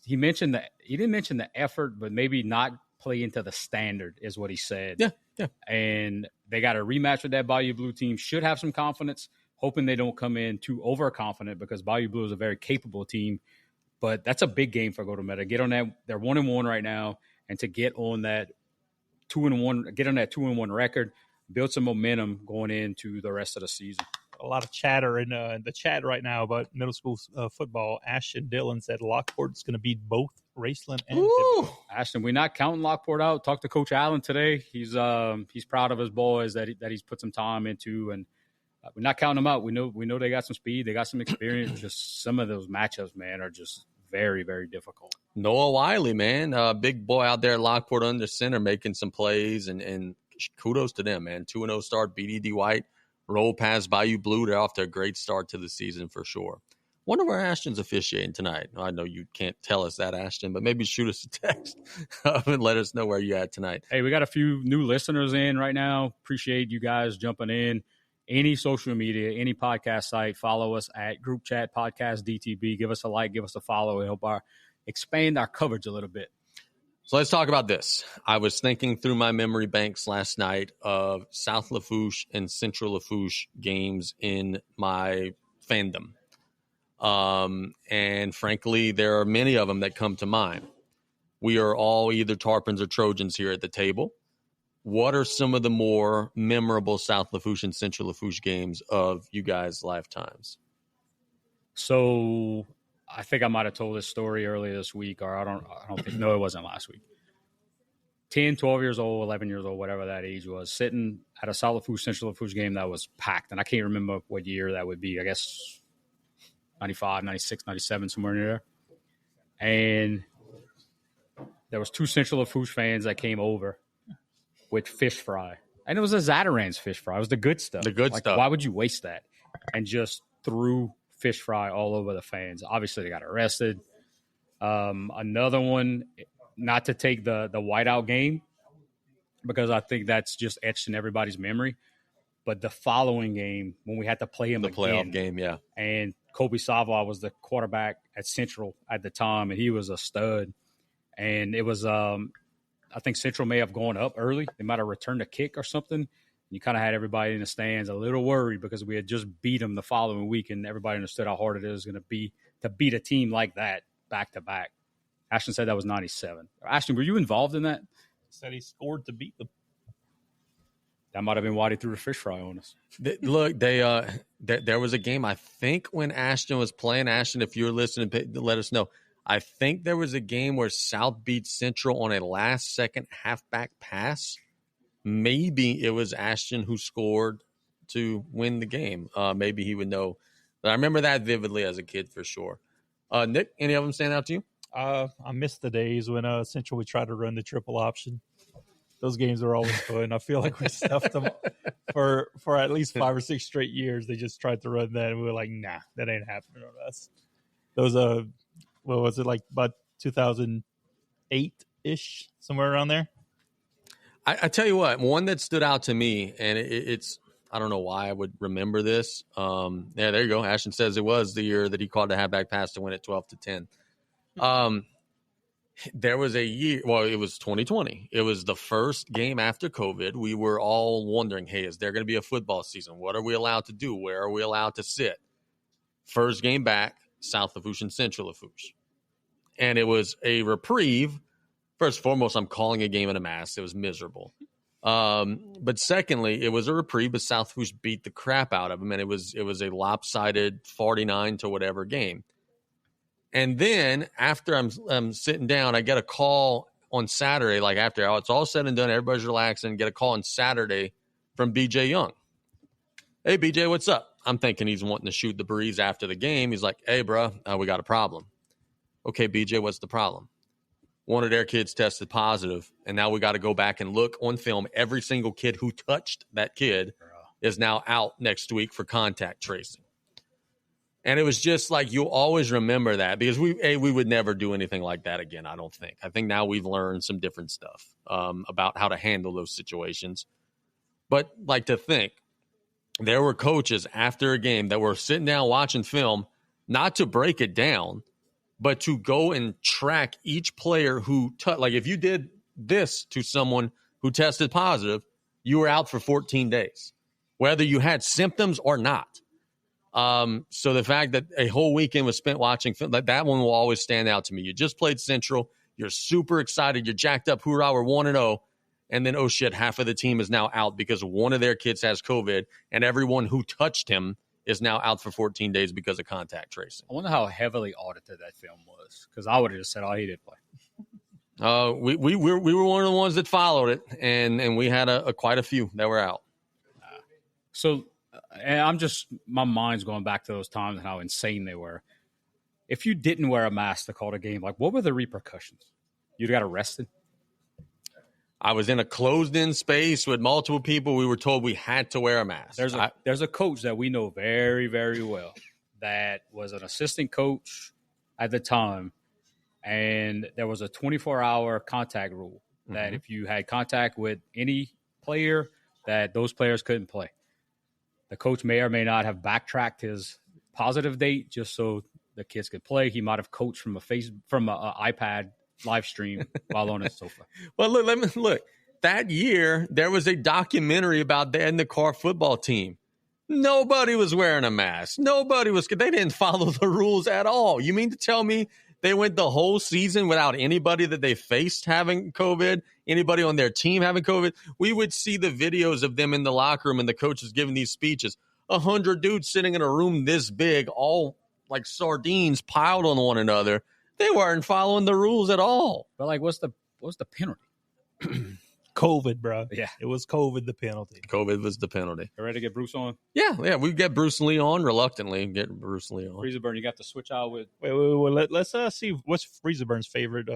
mention the effort, but maybe not play into the standard is what he said. Yeah. And they got a rematch with that Bayou Blue team. Should have some confidence, hoping they don't come in too overconfident because Bayou Blue is a very capable team. But that's a big game for Golden Meadow. Get on that. They're 1-1 right now, and to get on that 2-1, get on that 2-1 record, build some momentum going into the rest of the season. A lot of chatter in the chat right now about middle school football. Ashton Dillon said Lockport's going to beat both Raceland and Thibodeau. Ashton, we're not counting Lockport out. Talked to Coach Allen today. He's proud of his boys that he's put some time into, and we're not counting them out. We know they got some speed, they got some experience. Just some of those matchups, man, are just very, very difficult. Noah Wiley, man, big boy out there at Lockport under center, making some plays, and kudos to them, man. 2-0 start, BDD White, roll past Bayou Blue. They're off to a great start to the season for sure. Wonder where Ashton's officiating tonight. I know you can't tell us that, Ashton, but maybe shoot us a text and let us know where you're at tonight. Hey, we got a few new listeners in right now. Appreciate you guys jumping in. Any social media, any podcast site, follow us at Group Chat Podcast DTB. Give us a like, give us a follow, and help expand our coverage a little bit. So let's talk about this. I was thinking through my memory banks last night of South Lafourche and Central Lafourche games in my fandom. And frankly, there are many of them that come to mind. We are all either Tarpons or Trojans here at the table. What are some of the more memorable South Lafourche and Central Lafourche games of you guys' lifetimes? So I think I might have told this story earlier this week, or I don't think, no, it wasn't last week. 10, 12 years old, 11 years old, whatever that age was, sitting at a South Lafourche, Central Lafourche game that was packed. And I can't remember what year that would be. I guess 95, 96, 97, somewhere near there. And there was 2 Central Lafourche fans that came over with fish fry. And it was a Zatarans fish fry. It was the good stuff. The good stuff. Why would you waste that? And just threw fish fry all over the fans. Obviously, they got arrested. Another one, not to take the whiteout game, because I think that's just etched in everybody's memory. But the following game, when we had to play him the again. playoff game, yeah. And Kobe Savoy was the quarterback at Central at the time, and he was a stud. And it was I think Central may have gone up early. They might have returned a kick or something. You kind of had everybody in the stands a little worried because we had just beat them the following week, and everybody understood how hard it is going to be to beat a team like that back-to-back. Ashton said that was 97. Ashton, were you involved in that? Said he scored to beat them. That might have been why they threw the fish fry on us. Look, there was a game, I think, when Ashton was playing. Ashton, if you're listening, let us know. I think there was a game where South beat Central on a last-second halfback pass. Maybe it was Ashton who scored to win the game. Maybe he would know. But I remember that vividly as a kid for sure. Nick, any of them stand out to you? I miss the days when Central would try to run the triple option. Those games were always fun. I feel like we stuffed them for at least 5 or 6 straight years. They just tried to run that, and we were like, nah, that ain't happening on us. Those, what was it, like about 2008-ish, somewhere around there? I tell you what, one that stood out to me, and it's I don't know why I would remember this. There you go. Ashton says it was the year that he called a halfback pass to win it 12-10. There was a year, well, it was 2020. It was the first game after COVID. We were all wondering, hey, is there going to be a football season? What are we allowed to do? Where are we allowed to sit? First game back, South Lafourche and Central Lafourche. And it was a reprieve. First and foremost, I'm calling a game in a mass. It was miserable. But secondly, it was a reprieve, but South Lafourche beat the crap out of them, and it was a lopsided 49 to whatever game. And then after I'm sitting down, I get a call on Saturday, like after it's all said and done, everybody's relaxing, get a call on Saturday from BJ Young. Hey, BJ, what's up? I'm thinking he's wanting to shoot the breeze after the game. He's like, hey, bro, we got a problem. Okay, BJ, what's the problem? One of their kids tested positive, and now we got to go back and look on film. Every single kid who touched that kid is now out next week for contact tracing. And it was just like, you'll always remember that because we would never do anything like that again, I don't think. I think now we've learned some different stuff about how to handle those situations. But like to think, there were coaches after a game that were sitting down watching film, not to break it down, but to go and track each player who like if you did this to someone who tested positive, you were out for 14 days, whether you had symptoms or not. So the fact that a whole weekend was spent watching film, that one will always stand out to me. You just played Central. You're super excited. You're jacked up. Hoorah, we're 1-0. And then, oh, shit, half of the team is now out because one of their kids has COVID, and everyone who touched him is now out for 14 days because of contact tracing. I wonder how heavily audited that film was, because I would have just said, oh, he did play. We were one of the ones that followed it, and we had quite a few that were out. So and my mind's going back to those times and how insane they were. If you didn't wear a mask to call the game, like what were the repercussions? You got arrested? I was in a closed-in space with multiple people. We were told we had to wear a mask. There's a coach that we know very, very well that was an assistant coach at the time, and there was a 24-hour contact rule that if you had contact with any player, that those players couldn't play. The coach may or may not have backtracked his positive date just so the kids could play. He might have coached from an iPad live stream while on his sofa. Well, look. That year, there was a documentary about the in-the-car football team. Nobody was wearing a mask. They didn't follow the rules at all. You mean to tell me they went the whole season without anybody that they faced having COVID, anybody on their team having COVID? We would see the videos of them in the locker room and the coaches giving these speeches. 100 dudes sitting in a room this big, all like sardines piled on one another. They weren't following the rules at all. But like, what's the penalty? COVID, bro. Yeah. It was COVID, the penalty. COVID was the penalty. You ready to get Bruce on? Yeah. We get Bruce Lee on reluctantly. Get Bruce Lee on. Freezeburn, you got to switch out with. Wait. Let's see what's Freezeburn's favorite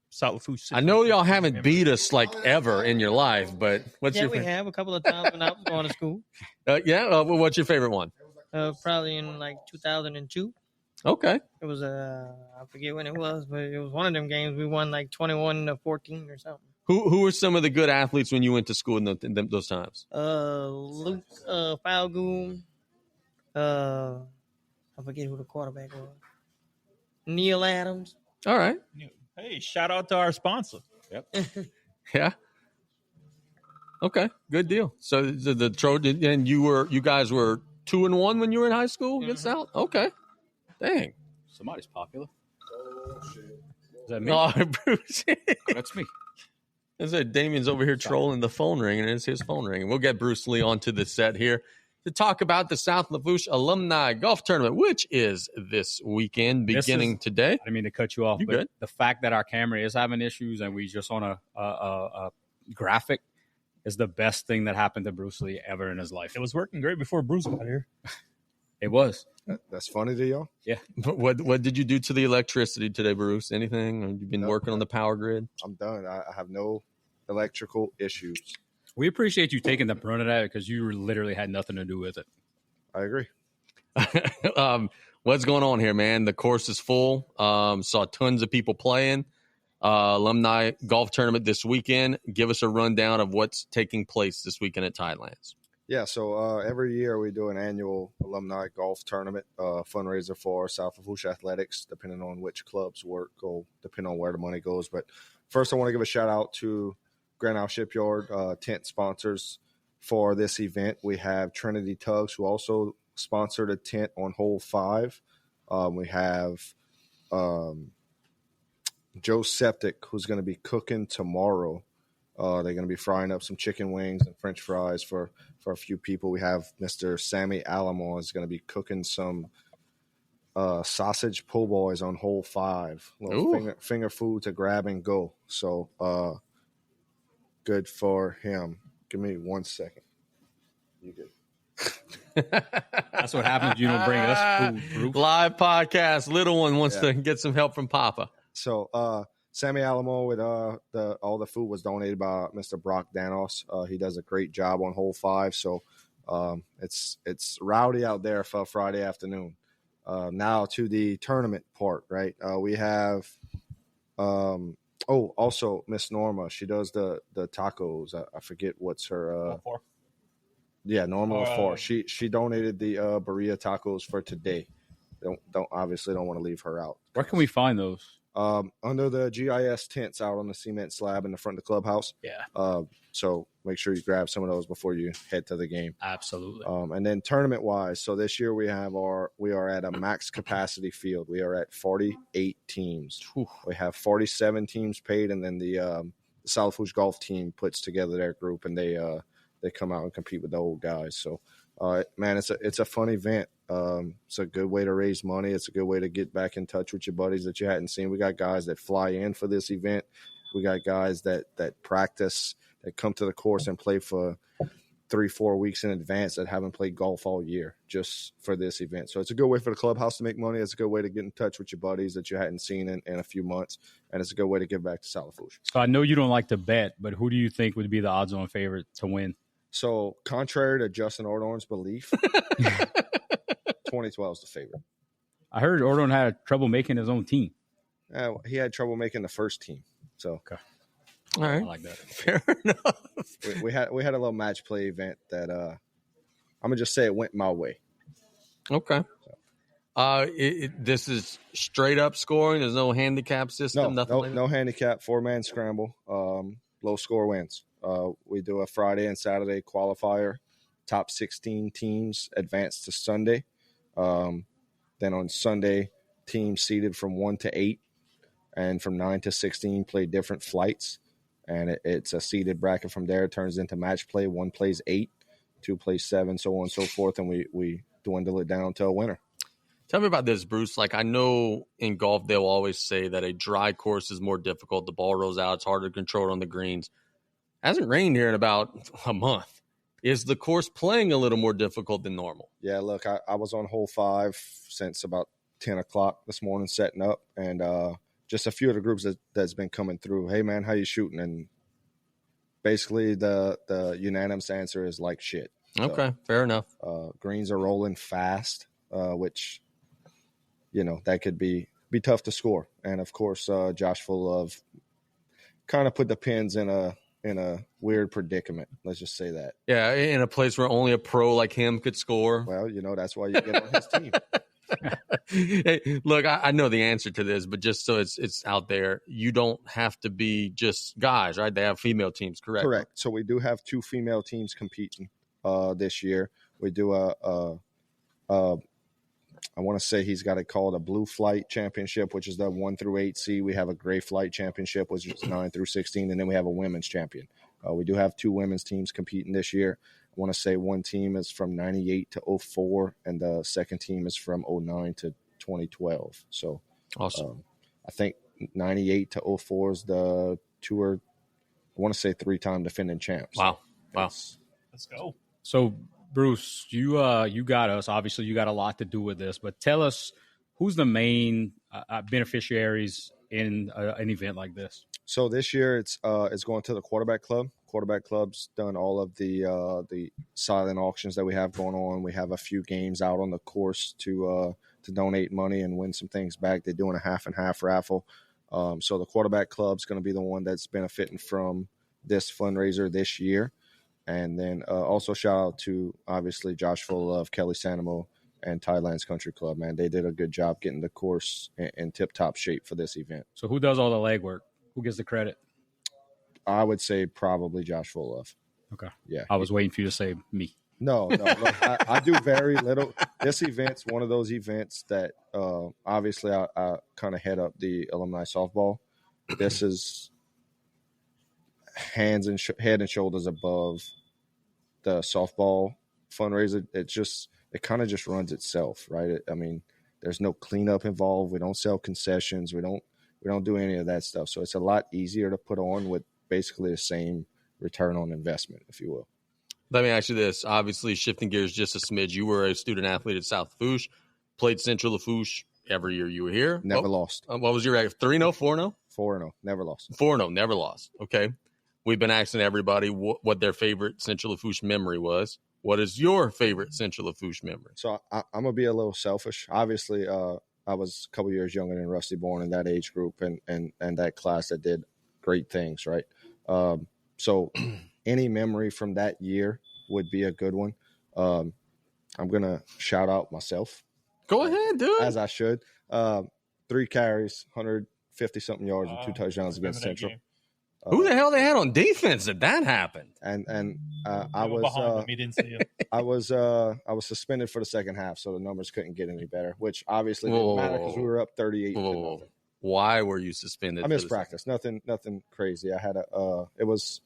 South Lafourche. I know y'all haven't beat us like ever in your life, but what's your favorite? We have a couple of times when I was going to school. What's your favorite one? Probably in like 2002. Okay. It was I forget when it was, but it was one of them games we won like 21-14 or something. Who were some of the good athletes when you went to school in those times? Luke Falgoon. I forget who the quarterback was. Neil Adams. All right. Hey, shout out to our sponsor. Yep. Yeah. Okay. Good deal. So the Trojans, and you guys were 2-1 when you were in high school against South? Okay. Dang. Somebody's popular. Oh, shit. Is that me? Oh, Bruce. That's me. I said Damien's over here trolling the phone ring, and it's his phone ring. We'll get Bruce Lee onto the set here to talk about the South Lafourche Alumni Golf Tournament, which is this weekend, beginning today. I didn't mean to cut you off, You but good. the fact that our camera is having issues and we just on a graphic is the best thing that happened to Bruce Lee ever in his life. It was working great before Bruce got here. It was. That's funny to y'all? Yeah. But what did you do to the electricity today, Bruce? Anything? Have you been working on the power grid? I'm done. I have no electrical issues. We appreciate you taking the brunt of that because you literally had nothing to do with it. I agree. What's going on here, man? The course is full. Saw tons of people playing. Alumni golf tournament this weekend. Give us a rundown of what's taking place this weekend at Tidelands. Yeah, so every year we do an annual alumni golf tournament fundraiser for South Lafourche Athletics, depending on which clubs work or depending on where the money goes. But first, I want to give a shout out to Grand Isle Shipyard tent sponsors for this event. We have Trinity Tugs, who also sponsored a tent on hole 5. We have Joe Septic, who's going to be cooking tomorrow. They're going to be frying up some chicken wings and French fries for a few people. We have Mr. Sammy Alamo is going to be cooking some sausage po' boys on hole 5. Little finger food to grab and go. So good for him. Give me 1 second. You good? That's what happens. You don't bring us food, Bruce. Live podcast. Little one wants to get some help from Papa. So Sammy Alamo with all the food was donated by Mr. Brock Danos. He does a great job on hole 5. So it's rowdy out there for Friday afternoon. Now to the tournament part, right? We have also Miss Norma. She does the tacos. I forget what's her yeah, Norma Lafourche. She donated the burrito tacos for today. Don't want to leave her out. Where can we find those? Under the GIS tents out on the cement slab in the front of the clubhouse. Yeah. So make sure you grab some of those before you head to the game. Absolutely. And then tournament wise, so this year we are at a max capacity field. We are at 48 teams. Whew. We have 47 teams paid, and then the South Lafourche golf team puts together their group, and they come out and compete with the old guys. So man, it's a fun event. It's a good way to raise money. It's a good way to get back in touch with your buddies that you hadn't seen. We got guys that fly in for this event. We got guys that practice, that come to the course and play for 3-4 weeks in advance that haven't played golf all year just for this event. So it's a good way for the clubhouse to make money. It's a good way to get in touch with your buddies that you hadn't seen in a few months. And it's a good way to give back to South Lafourche. So I know you don't like to bet, but who do you think would be the odds-on favorite to win? So contrary to Justin Ordorn's belief, 2012 is the favorite. I heard Ordorn had trouble making his own team. He had trouble making the first team. So Okay. All right. I like that. Fair enough. we had a little match play event that I'm gonna just say it went my way. Okay. This is straight up scoring. There's no handicap system. No handicap. 4-man scramble. Low score wins. We do a Friday and Saturday qualifier. Top 16 teams advance to Sunday. Then on Sunday, teams seeded from 1 to 8 and from 9 to 16 play different flights. And it's a seeded bracket from there. It turns into match play. 1 plays 8, 2 plays 7, so on and so forth. And we dwindle it down to a winner. Tell me about this, Bruce. Like, I know in golf, they'll always say that a dry course is more difficult. The ball rolls out. It's harder to control it on the greens. It hasn't rained here in about a month. Is the course playing a little more difficult than normal? Yeah, look, I was on hole 5 since about 10 o'clock this morning setting up. And just a few of the groups that's been coming through. Hey, man, how you shooting? And basically the unanimous answer is like shit. Okay, fair enough. Greens are rolling fast, which, that could be tough to score. And, of course, Josh Full of kind of put the pins in a weird predicament. Let's just say that. Yeah, in a place where only a pro like him could score. Well, that's why you get on his team. Hey, look, I know the answer to this, but just so it's out there, you don't have to be just guys, right? They have female teams, correct? Correct. So we do have 2 female teams competing this year. We do a I want to say he's got it called a Blue Flight Championship, which is the 1 through 8C. We have a Gray Flight Championship, which is 9 through 16, and then we have a women's champion. We do have 2 women's teams competing this year. I want to say one team is from 98 to 04, and the second team is from 09 to 2012. So Awesome. I think 98 to 04 is the tour. I want to say 3-time defending champs. Wow. Let's go. So, Bruce, you got us. Obviously, you got a lot to do with this, but tell us who's the main beneficiaries in an event like this. So this year it's going to the quarterback club. Quarterback club's done all of the silent auctions that we have going on. We have a few games out on the course to donate money and win some things back. They're doing a half and half raffle. So the quarterback club's going to be the one that's benefiting from this fundraiser this year. And then also shout out to, obviously, Josh Full Kelly Sanamo, and Tidelands Country Club, man. They did a good job getting the course in tip-top shape for this event. So who does all the legwork? Who gets the credit? I would say probably Josh Full. Okay. Yeah. I was waiting for you to say me. No. Look, I do very little. This event's one of those events that obviously I kind of head up the alumni softball. This is head and shoulders above the softball fundraiser. It kind of just runs itself, right? I mean, there's no cleanup involved. We don't sell concessions. We don't do any of that stuff. So it's a lot easier to put on with basically the same return on investment, if you will. Let me ask you this. Obviously, shifting gears just a smidge. You were a student athlete at South Lafourche, played Central Lafourche every year you were here. Never lost. What was your record? 3-0, 4-0? 4-0, never lost. 4-0, never lost. Okay. We've been asking everybody what their favorite Central Lafourche memory was. What is your favorite Central Lafourche memory? So I'm going to be a little selfish. Obviously, I was a couple years younger than Rusty Bourne in that age group and that class that did great things, right? So any memory from that year would be a good one. I'm going to shout out myself. Go ahead, do it. As I should. 3 carries, 150-something yards, and 2 touchdowns against Central. Who the hell they had on defense that happened? And I was he didn't see him. I was suspended for the second half, so the numbers couldn't get any better, which obviously didn't matter because we were up 38 to nothing. Why were you suspended? I missed practice. Nothing crazy. I had it was,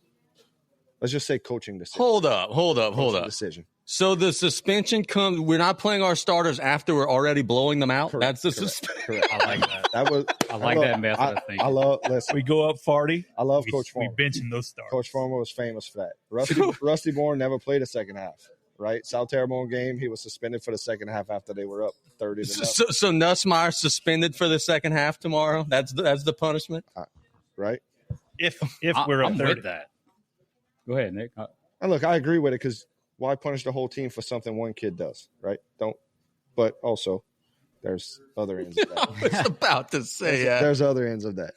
let's just say, coaching decision. Hold up. Decision. So the suspension comes. We're not playing our starters after we're already blowing them out. Correct, That's the suspension. Correct. I like that. I like that method of thinking. I love. Listen, We go up 40. I love we, Coach We Farmer. benching those stars. Coach Farmer was famous for that. Rusty Bourne never played a second half. Right, South Tarpon game, he was suspended for the second half after they were up 30 to nothing. So Nussmeyer suspended for the second half tomorrow. That's the punishment. Right. If we're up I'm 30. with that. Go ahead, Nick. And look, I agree with it because why punish the whole team for something one kid does, right? Don't. But also, there's other ends of that. I was about to say There's other ends of that.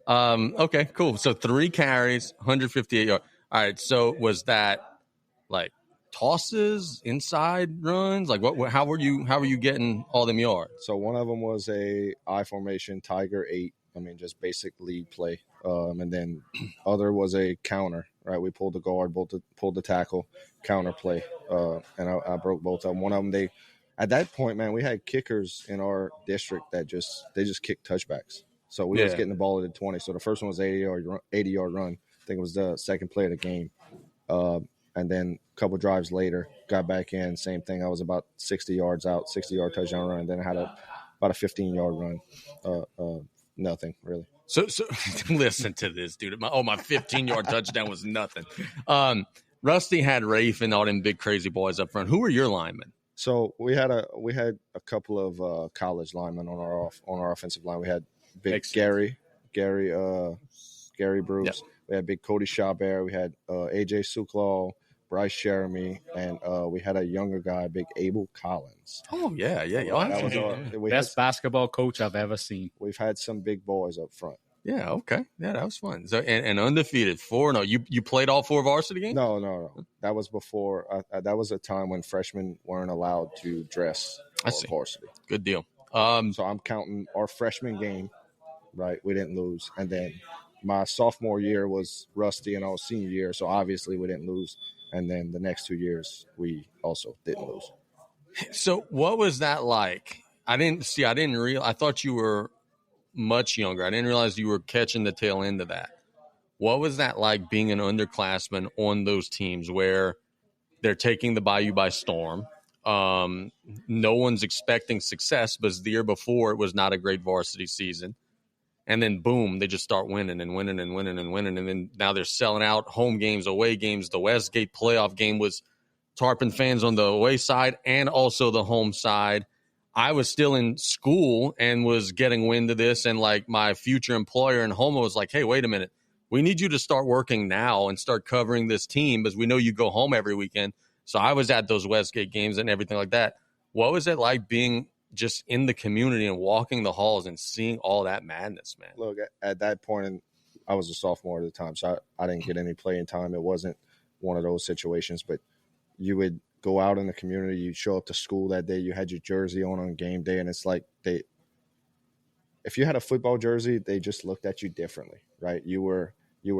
Okay, cool. So 3 carries, 158 yards. All right. So was that like tosses, inside runs? Like what? How were you getting all them yards? So one of them was a I formation Tiger 8. I mean, just basic lead play. And then other was a counter. Right, we pulled the guard, pulled the tackle, counter play, and I broke both of them. One of them, at that point, man, we had kickers in our district that just kicked touchbacks. So we was getting the ball at the 20. So the first one was 80-yard run. I think it was the second play of the game. And then a couple drives later, got back in, same thing. I was about 60 yards out, 60-yard touchdown run. And then I had about a 15-yard run. Nothing really. So listen to this, dude. My 15-yard touchdown was nothing. Rusty had Rafe and all them big crazy boys up front. Who were your linemen? So we had a couple of college linemen on our offensive line. We had big Gary Bruce. Yep. We had big Cody Chabert. We had AJ Suklaw, Bryce Jeremy, and we had a younger guy, big Abel Collins. Oh yeah. That was best basketball coach I've ever seen. We've had some big boys up front. Yeah, okay. Yeah, that was fun. So and undefeated 4-0. You played all 4 varsity games? No. That was before. That was a time when freshmen weren't allowed to dress for varsity. Good deal. So I'm counting our freshman game. Right, we didn't lose, and then my sophomore year was Rusty, and our senior year, so obviously we didn't lose. And then the next 2 years, we also didn't lose. So what was that like? I thought you were much younger. I didn't realize you were catching the tail end of that. What was that like being an underclassman on those teams where they're taking the Bayou by storm? No one's expecting success, but the year before it was not a great varsity season. And then boom, they just start winning and winning and winning and winning. And then now they're selling out home games, away games. The Westgate playoff game was Tarpon fans on the away side and also the home side. I was still in school and was getting wind of this. And like my future employer in Houma was like, hey, wait a minute. We need you to start working now and start covering this team because we know you go home every weekend. So I was at those Westgate games and everything like that. What was it like being just in the community and walking the halls and seeing all that madness, man? Look, at that point, I was a sophomore at the time, so I didn't get any playing time. It wasn't one of those situations, but you would go out in the community, you'd show up to school that day, you had your jersey on game day, and it's like if you had a football jersey, they just looked at you differently, right? You were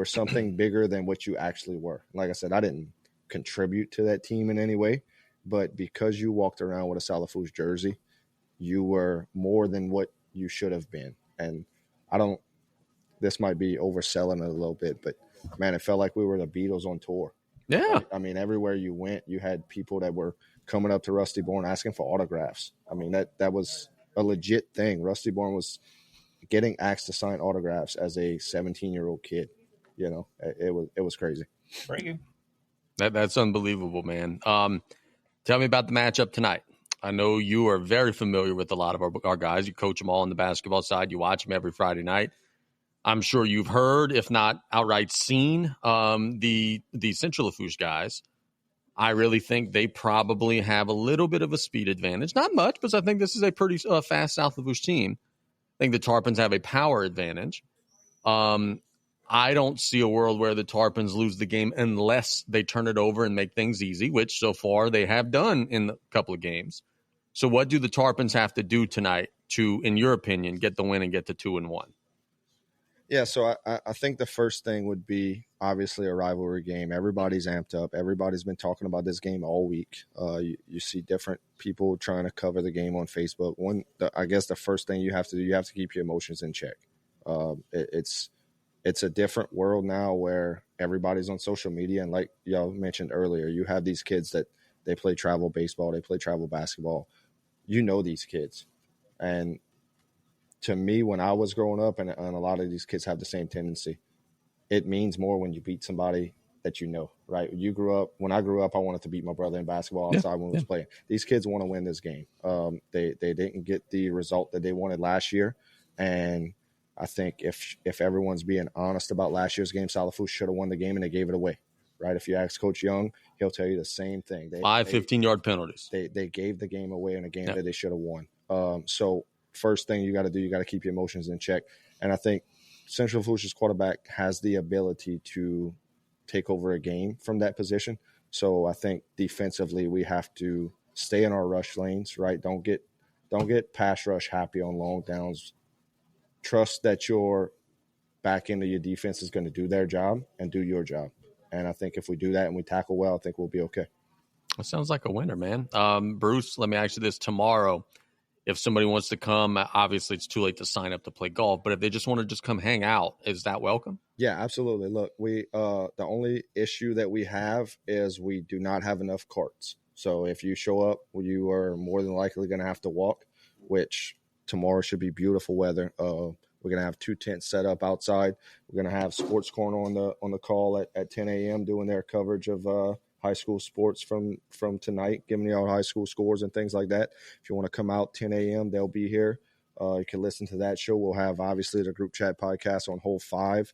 something bigger than what you actually were. Like I said, I didn't contribute to that team in any way, but because you walked around with a Lafourche jersey, you were more than what you should have been. And this might be overselling it a little bit, but man, it felt like we were the Beatles on tour. Yeah. Right? I mean, everywhere you went, you had people that were coming up to Rusty Bourne asking for autographs. I mean, that was a legit thing. Rusty Bourne was getting asked to sign autographs as a 17-year-old kid. You know, it was crazy. Pregame. That's unbelievable, man. Tell me about the matchup tonight. I know you are very familiar with a lot of our guys. You coach them all on the basketball side. You watch them every Friday night. I'm sure you've heard, if not outright seen, the Central Lafourche guys. I really think they probably have a little bit of a speed advantage. Not much, but I think this is a pretty fast South Lafourche team. I think the Tarpons have a power advantage. I don't see a world where the Tarpons lose the game unless they turn it over and make things easy, which so far they have done in a couple of games. So what do the Tarpons have to do tonight to, in your opinion, get the win and get to 2-1? Yeah, so I think the first thing would be obviously a rivalry game. Everybody's amped up. Everybody's been talking about this game all week. You see different people trying to cover the game on Facebook. I guess the first thing you have to do, you have to keep your emotions in check. It's a different world now where everybody's on social media. And like y'all mentioned earlier, you have these kids that they play travel baseball, they play travel basketball. You know these kids. And to me, when I was growing up, and a lot of these kids have the same tendency, it means more when you beat somebody that you know, right? When I grew up, I wanted to beat my brother in basketball outside when we was playing. These kids want to win this game. They didn't get the result that they wanted last year. And I think if everyone's being honest about last year's game, Lafourche should have won the game, and they gave it away, right? If you ask Coach Young, he'll tell you the same thing. 15-yard penalties. They gave the game away in a game that they should have won. So first thing you got to do, you got to keep your emotions in check. And I think Central Lafourche's quarterback has the ability to take over a game from that position. So I think defensively we have to stay in our rush lanes, right? Don't get pass rush happy on long downs. Trust that your back end of your defense is going to do their job and do your job. And I think if we do that and we tackle well, I think we'll be okay. That sounds like a winner, man. Bruce, let me ask you this. Tomorrow, if somebody wants to come, obviously it's too late to sign up to play golf, but if they just want to just come hang out, is that welcome? Yeah, absolutely. Look, the only issue that we have is we do not have enough carts. So if you show up, you are more than likely going to have to walk, which tomorrow should be beautiful weather. We're going to have 2 tents set up outside. We're going to have Sports Corner on the call at 10 a.m. doing their coverage of high school sports from tonight, giving you all high school scores and things like that. If you want to come out 10 a.m., they'll be here. You can listen to that show. We'll have, obviously, the group chat podcast on hole 5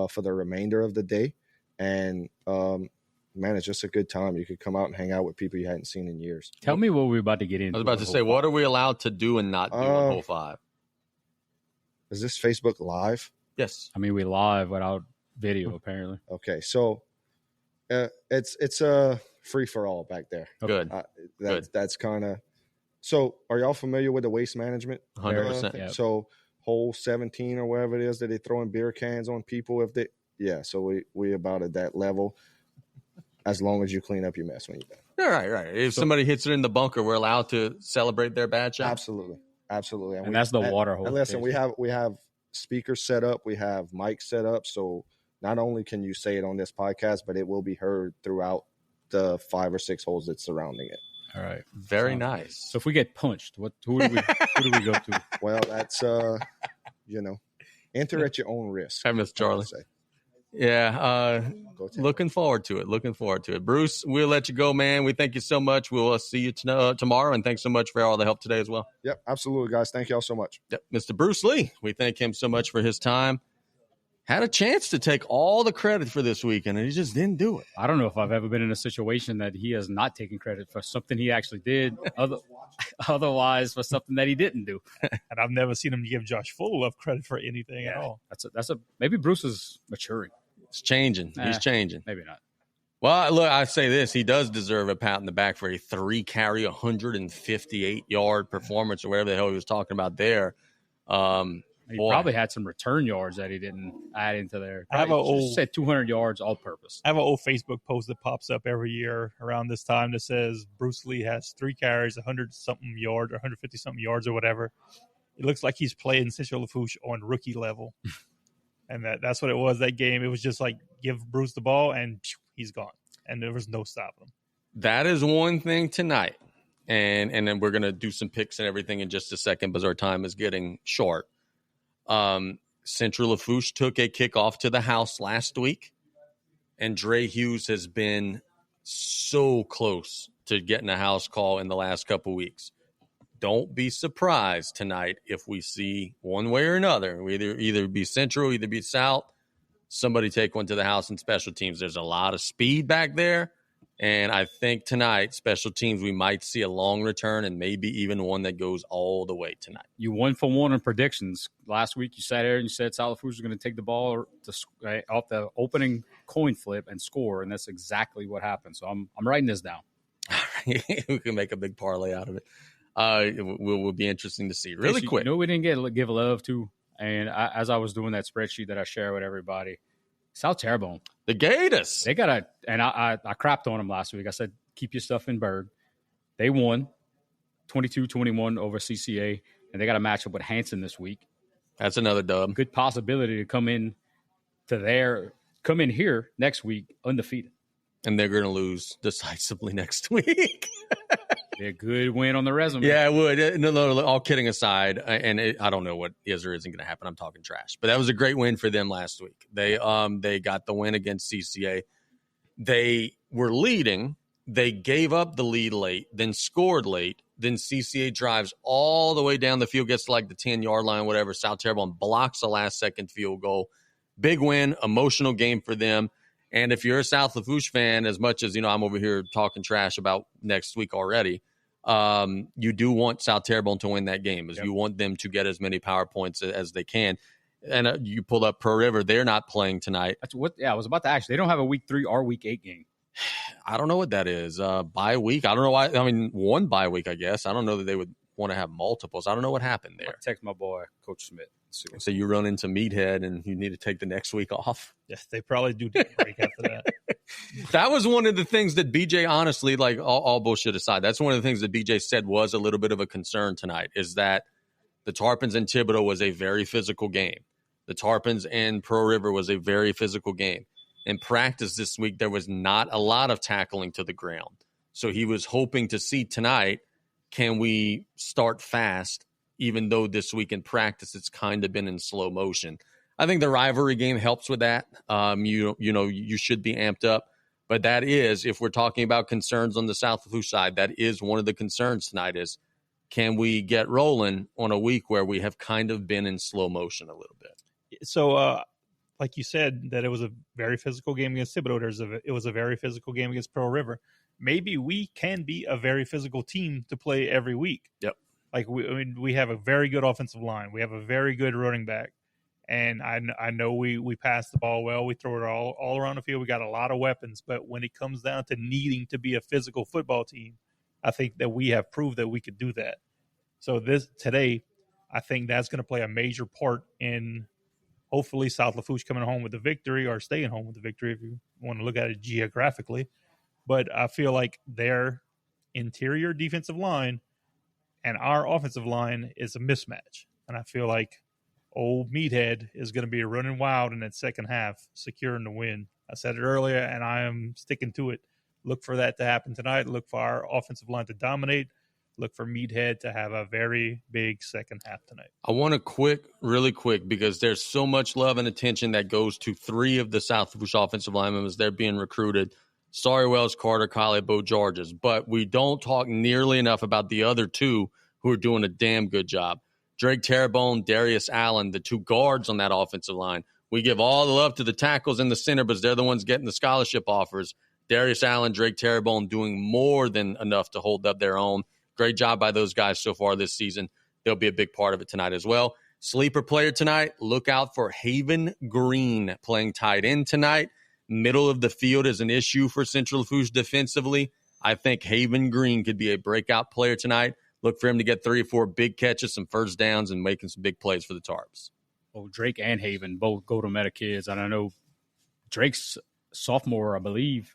for the remainder of the day. And, man, it's just a good time. You could come out and hang out with people you hadn't seen in years. Tell me what we're about to get into. I was about to say, what are we allowed to do and not do on hole 5? Is this Facebook Live? Yes. I mean, we live without video, apparently. Okay, so it's a free-for-all back there. Good. That's kind of – so are y'all familiar with the waste management? 100%. Yep. So hole 17 or wherever it is that they throwing beer cans on people so we about at that level as long as you clean up your mess when you're done. Right. If somebody hits it in the bunker, we're allowed to celebrate their bad shot. Absolutely. And that's the water hole. And listen, we have speakers set up, we have mics set up, so not only can you say it on this podcast, but it will be heard throughout the 5 or 6 holes that's surrounding it. All right. Very nice. So if we get punched, who do we go to? Well, that's enter at your own risk. I miss Charlie. Yeah, looking forward to it. Bruce, we'll let you go, man. We thank you so much. We'll see you tomorrow, and thanks so much for all the help today as well. Yep, absolutely, guys. Thank you all so much. Yep, Mr. Bruce Lee, we thank him so much for his time. Had a chance to take all the credit for this weekend, and he just didn't do it. I don't know if I've ever been in a situation that he has not taken credit for something he actually did, otherwise for something that he didn't do. And I've never seen him give Josh Full credit for anything at all. Maybe Bruce is maturing. It's changing. He's changing. Maybe not. Well, look, I say this. He does deserve a pat in the back for a 3-carry, 158-yard performance or whatever the hell he was talking about there. He probably had some return yards that he didn't add into there. Said 200 yards all purpose. I have an old Facebook post that pops up every year around this time that says Bruce Lee has 3 carries, 100-something yards or 150-something yards or whatever. It looks like he's playing Central Lafourche on rookie level. And that's what it was, that game. It was just like, give Bruce the ball, and he's gone. And there was no stopping him. That is one thing tonight. And then we're going to do some picks and everything in just a second because our time is getting short. Central Lafourche took a kickoff to the house last week. And Dre Hughes has been so close to getting a house call in the last couple weeks. Don't be surprised tonight if we see one way or another. We either be Central, either be South. Somebody take one to the house in special teams. There's a lot of speed back there. And I think tonight, special teams, we might see a long return and maybe even one that goes all the way tonight. You 1 for 1 in predictions. Last week you sat there and you said South Lafourche was going to take the ball off the opening coin flip and score, and that's exactly what happened. So I'm writing this down. We can make a big parlay out of it. It will be interesting to see. Really quick. We didn't give love to, and as I was doing that spreadsheet that I share with everybody, South Tarpon. The Gators. They got and I crapped on them last week. I said, keep your stuff in Berg. They won 22-21 over CCA, and they got a matchup with Hanson this week. That's another dub. Good possibility to come in here next week undefeated. And they're going to lose decisively next week. Be a good win on the resume. Yeah, it would. No, all kidding aside, and I don't know what is or isn't going to happen. I'm talking trash. But that was a great win for them last week. They got the win against CCA. They were leading. They gave up the lead late, then scored late. Then CCA drives all the way down the field, gets to like the 10-yard line, whatever. South Tarpon blocks the last-second field goal. Big win, emotional game for them. And if you're a South Lafourche fan, as much as, I'm over here talking trash about next week already, you do want South Tarpon to win that game, as you want them to get as many power points as they can. And you pulled up Pearl River. They're not playing tonight. I was about to ask. They don't have a week 3 or week 8 game. I don't know what that is. Bye week. I don't know why. I mean, one bye week, I guess. I don't know that they would want to have multiples. I don't know what happened there. Text my boy, Coach Smith. So you run into Meathead and you need to take the next week off. Yes, they probably do take a break after that. That was one of the things that BJ, honestly, like all bullshit aside, that's one of the things that BJ said was a little bit of a concern tonight, is that the Tarpons and Thibodaux was a very physical game. The Tarpons and Pearl River was a very physical game. In practice this week, there was not a lot of tackling to the ground. So he was hoping to see tonight, can we start fast, even though this week in practice it's kind of been in slow motion. I think the rivalry game helps with that. You should be amped up. But that is, if we're talking about concerns on the South Lafourche side, that is one of the concerns tonight is, can we get rolling on a week where we have kind of been in slow motion a little bit? So, like you said, that it was a very physical game against Thibodaux. It was a very physical game against Pearl River. Maybe we can be a very physical team to play every week. Yep. Like, we have a very good offensive line. We have a very good running back. And I know we pass the ball well. We throw it all around the field. We got a lot of weapons. But when it comes down to needing to be a physical football team, I think that we have proved that we could do that. So today, I think that's going to play a major part in hopefully South Lafourche coming home with the victory, or staying home with the victory if you want to look at it geographically. but I feel like their interior defensive line and our offensive line is a mismatch. And I feel like old Meathead is going to be running wild in that second half, securing the win. I said it earlier, and I am sticking to it. Look for that to happen tonight. Look for our offensive line to dominate. Look for Meathead to have a very big second half tonight. I want to really quick, because there's so much love and attention that goes to 3 of the South Lafourche offensive linemen as they're being recruited. Sorry, Wells, Carter, Collie, Bo Georges. But we don't talk nearly enough about the other 2 who are doing a damn good job. Drake Terrebonne, Darius Allen, the 2 guards on that offensive line. We give all the love to the tackles in the center, but they're the ones getting the scholarship offers. Darius Allen, Drake Terrebonne doing more than enough to hold up their own. Great job by those guys so far this season. They'll be a big part of it tonight as well. Sleeper player tonight, look out for Haven Green playing tight end tonight. Middle of the field is an issue for Central Lafourche defensively. I think Haven Green could be a breakout player tonight. Look for him to get 3 or 4 big catches, some first downs, and making some big plays for the Tarps. Oh, Drake and Haven both go to Meta kids. And I know Drake's sophomore, I believe,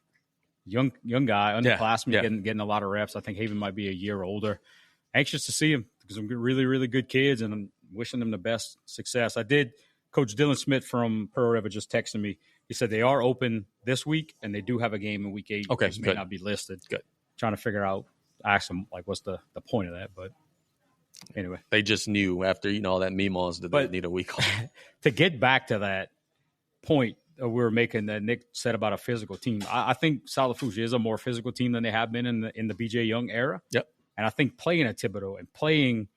young guy, underclassman, getting a lot of reps. I think Haven might be a year older. Anxious to see him, because some really, really good kids, and I'm wishing them the best success. Coach Dylan Smith from Pearl River just texted me. He said they are open this week, and they do have a game in week 8. Okay, may not be listed. Good. Trying to figure out, ask them, like, what's the point of that, but anyway. They just knew after all that Mimos that they need a week off. To get back to that point we were making that Nick said about a physical team, I think South Lafourche is a more physical team than they have been in the BJ Young era. Yep. And I think playing a Thibodeau and playing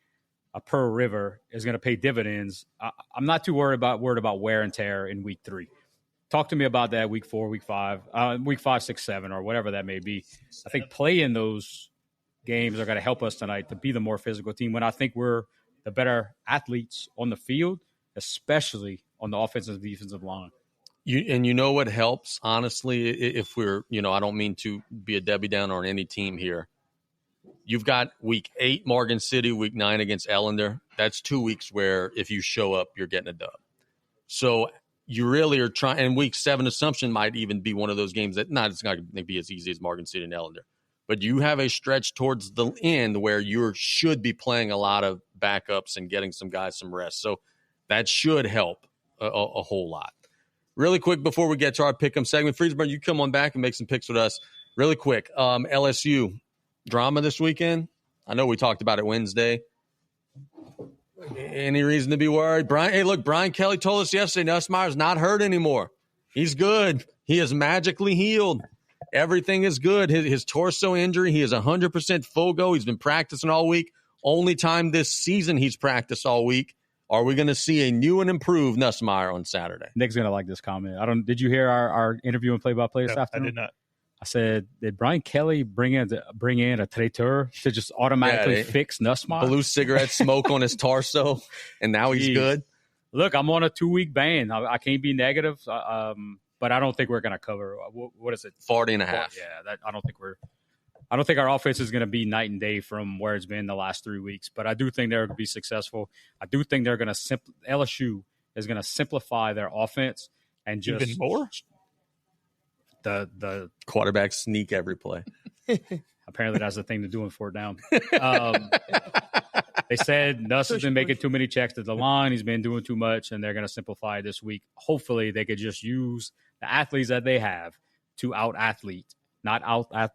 a Pearl River is going to pay dividends. I'm not too worried about wear and tear in week 3. Talk to me about that week 4, week 5, week 5, 6, 7, or whatever that may be. I think playing those games are going to help us tonight to be the more physical team, when I think we're the better athletes on the field, especially on the offensive and defensive line. You know what helps, honestly, if we're, I don't mean to be a Debbie Downer on any team here. You've got week 8, Morgan City, week 9 against Ellender. That's 2 weeks where if you show up, you're getting a dub. So you really are trying, and week 7 Assumption might even be one of those games that, it's not going to be as easy as Morgan City and Ellender. But you have a stretch towards the end where you should be playing a lot of backups and getting some guys some rest. So that should help a whole lot. Really quick before we get to our pick'em segment, Friesburg, you come on back and make some picks with us. Really quick, LSU drama this weekend. I know we talked about it Wednesday. Any reason to be worried? Brian Kelly told us yesterday Nussmeier's not hurt anymore. He's good. He is magically healed. Everything is good. His torso injury, he is 100% full go. He's been practicing all week. Only time this season he's practiced all week. Are we going to see a new and improved Nussmeier on Saturday? Nick's going to like this comment. Did you hear our interview and play-by-play this afternoon? I did not. I said, did Brian Kelly bring in a traiteur to just automatically fix Nussmeier? Blue cigarette smoke on his torso, and now he's good? Look, I'm on a 2-week ban. I can't be negative, but I don't think we're going to cover. What is it? 40.5. Yeah, I don't think our offense is going to be night and day from where it's been the last 3 weeks, but I do think they're going to be successful. I do think they're going to LSU is going to simplify their offense and just even more. The quarterback sneak every play. Apparently that's the thing to do in 4th down. They said Nuss has been making too many checks to the line. He's been doing too much, and they're going to simplify it this week. Hopefully they could just use the athletes that they have to out-athlete. Not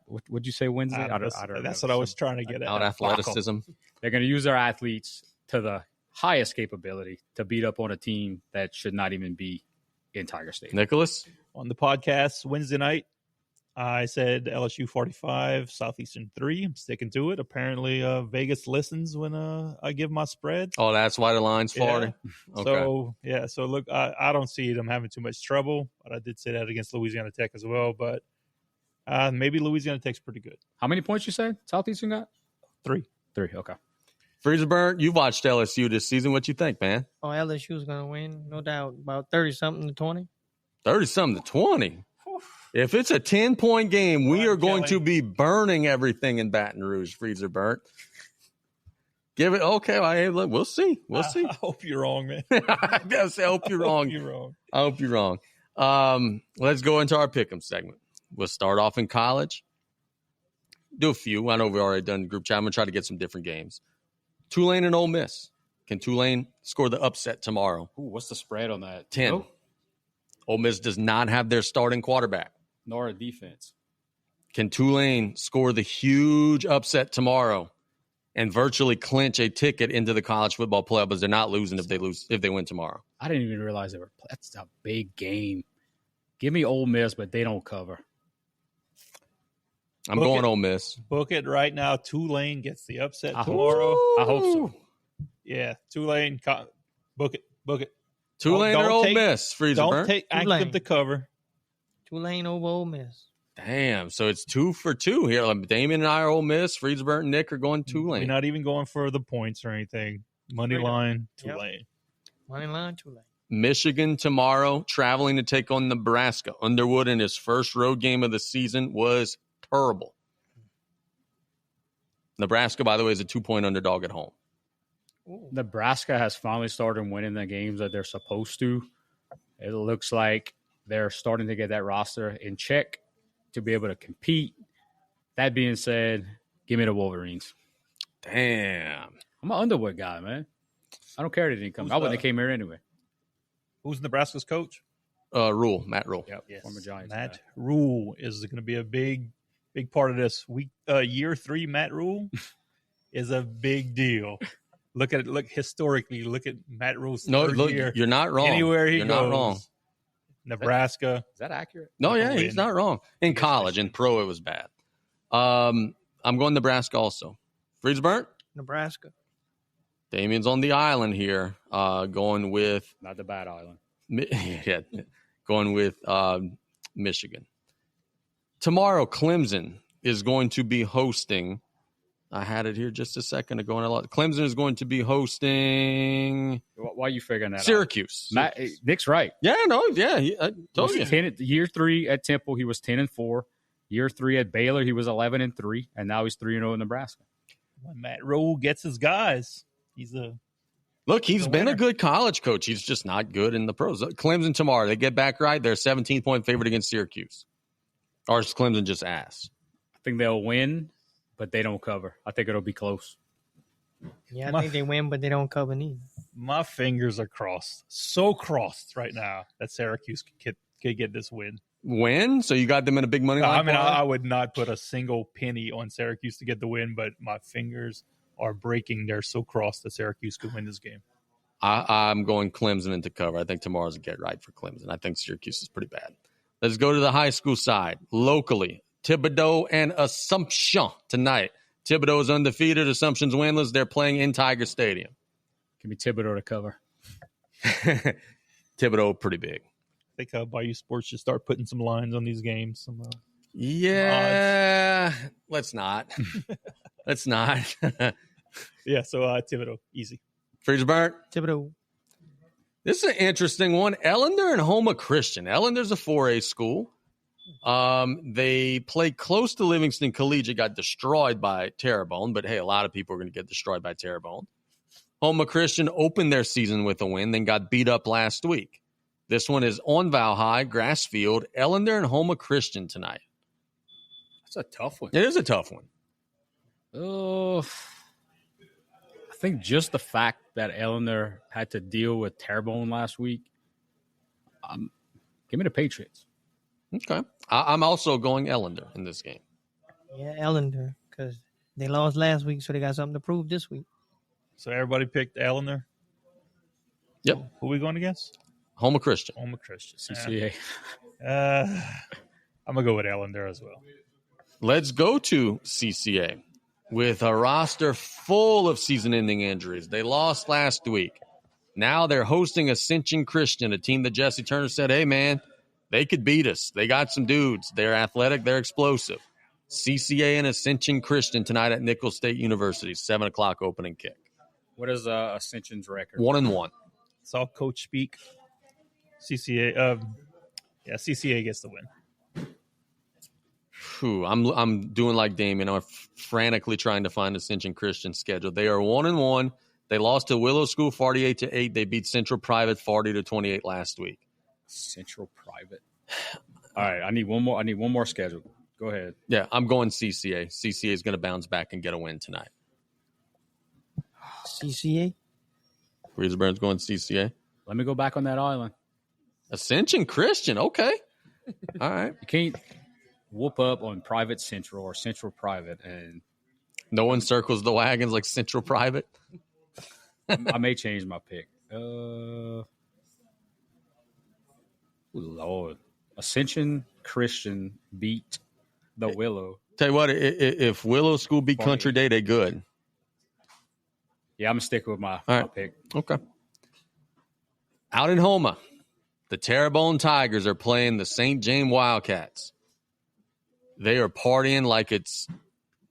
what'd you say Wednesday? That's what I was trying to get at. Out athleticism. They're going to use their athletes to the highest capability to beat up on a team that should not even be in Tiger State. Nicholas? On the podcast Wednesday night, I said LSU 45, Southeastern 3. I'm sticking to it. Apparently, Vegas listens when I give my spread. Oh, that's why the line's 40? Yeah. Okay. So look, I don't see them having too much trouble, but I did say that against Louisiana Tech as well. But maybe Louisiana Tech's pretty good. How many points you said Southeastern got? 3. Okay. Friesenberg, you watched LSU this season. What you think, man? Oh, LSU's going to win, no doubt. About 30-something to 20. 30-something to 20. If it's a 10-point game, we are going to be burning everything in Baton Rouge, Friesenberg. Give it. Okay, we'll see. We'll see. I hope you're wrong, man. I hope you're wrong. I hope you're wrong. Let's go into our pick'em segment. We'll start off in college. do a few. I know we've already done group chat. I'm going to try to get some different games. Tulane and Ole Miss. Can Tulane score the upset tomorrow? Ooh, what's the spread on that? 10. Nope. Ole Miss does not have their starting quarterback. Nor a defense. Can Tulane score the huge upset tomorrow and virtually clinch a ticket into the college football playoff? But they're not losing if they win tomorrow. I didn't even realize they were. That's a big game. Give me Ole Miss, but they don't cover. I'm going Ole Miss. Book it right now. Tulane gets the upset tomorrow. I hope so. Yeah, Tulane. Book it. Tulane or Ole Miss? Freezer Don't burn. take active to cover. Tulane over Ole Miss. Damn. So it's 2 for 2 here. Damien and I are Ole Miss. Freezer and Nick are going Tulane. We're not even going for the points or anything. Money line, Tulane. Yep. Money line, Tulane. Michigan tomorrow, traveling to take on Nebraska. Underwood in his first road game of the season was terrible. Nebraska, by the way, is a 2-point underdog at home. Ooh. Nebraska has finally started winning the games that they're supposed to. It looks like they're starting to get that roster in check to be able to compete. That being said, give me the Wolverines. Damn. I'm an Underwood guy, man. I don't care that he didn't come. I wouldn't have came here anyway. Who's Nebraska's coach? Matt Rule. Yep, former Giants Matt guy. Rule is going to be a big part of this week. Year 3, Matt Rule is a big deal. Look at it. Look historically. Look at Matt Rule's year. You're not wrong. Anywhere he you're goes, not wrong. Nebraska. Is that accurate? No, yeah, he's not wrong. In college, in pro, it was bad. I'm going Nebraska also. Freeze burnt. Nebraska. Damien's on the island here. Going with Not the bad island. yeah, going with Michigan. Tomorrow, Clemson is going to be hosting. I had it here just a second ago. Clemson is going to be hosting. Why are you figuring that Syracuse. out? Nick's right. Yeah, no, yeah. I told you. Year 3 at Temple, he was 10-4. Year 3 at Baylor, he was 11-3, and now he's 3-0 in Nebraska. When Matt Rule gets his guys, he's been winner. a good college coach. He's just not good in the pros. Clemson tomorrow, they get back right. They're a 17-point favorite against Syracuse. Or is Clemson just ass? I think they'll win, but they don't cover. I think it'll be close. Yeah, I think they win, but they don't cover neither. My fingers are crossed. So crossed right now that Syracuse could get this win. Win? So you got them in a big money line? I mean, I would not put a single penny on Syracuse to get the win, but my fingers are breaking. They're so crossed that Syracuse could win this game. I'm going Clemson into cover. I think tomorrow's a get right for Clemson. I think Syracuse is pretty bad. Let's go to the high school side. Locally, Thibodaux and Assumption tonight. Thibodaux is undefeated. Assumption's winless. They're playing in Tiger Stadium. Give me Thibodeau to cover. Thibodaux, pretty big. I think Bayou Sports should start putting some lines on these games. Yeah, let's not. Let's not. Yeah, so Thibodaux, easy. Freezer burnt. Thibodeau. This is an interesting one. Ellender and Homa Christian. Ellender's a 4A school. They play close to Livingston Collegiate, got destroyed by Terrebonne, but hey, a lot of people are going to get destroyed by Terrebonne. Homa Christian opened their season with a win, then got beat up last week. This one is on Val High, grass field. Ellender and Homa Christian tonight. That's a tough one. It is a tough one. Oh, I think just the fact that Ellender had to deal with Terrebonne last week. Give me the Patriots. Okay. I'm also going Ellender in this game. Yeah, Ellender, because they lost last week, so they got something to prove this week. So everybody picked Ellender? Yep. Who are we going against? Homa Christian. Homa Christian. CCA. I'm going to go with Ellender as well. Let's go to CCA with a roster full of season-ending injuries. They lost last week. Now they're hosting Ascension Christian, a team that Jesse Turner said, hey, man, they could beat us. They got some dudes. They're athletic. They're explosive. CCA and Ascension Christian tonight at Nicholls State University, 7 o'clock opening kick. What is Ascension's record? 1-1. It's all coach speak. CCA, CCA gets the win. Whew, I'm doing like Damien. I'm frantically trying to find Ascension Christian's schedule. They are 1-1. They lost to Willow School 48-8. They beat Central Private 40-28 last week. Central Private. All right, I need one more schedule. Go ahead. Yeah, I'm going CCA. CCA is going to bounce back and get a win tonight. CCA? Freezerburn's going CCA. Let me go back on that island. Ascension Christian. Okay. All right. You can't whoop up on Private Central or Central Private, and no one circles the wagons like Central Private. I may change my pick. Lord. Ascension Christian beat the Willow. Tell you what, if Willow School beat Country Day, they good. Yeah, I'm going to stick with my pick. Okay. Out in Houma, the Terrebonne Tigers are playing the St. James Wildcats. They are partying like it's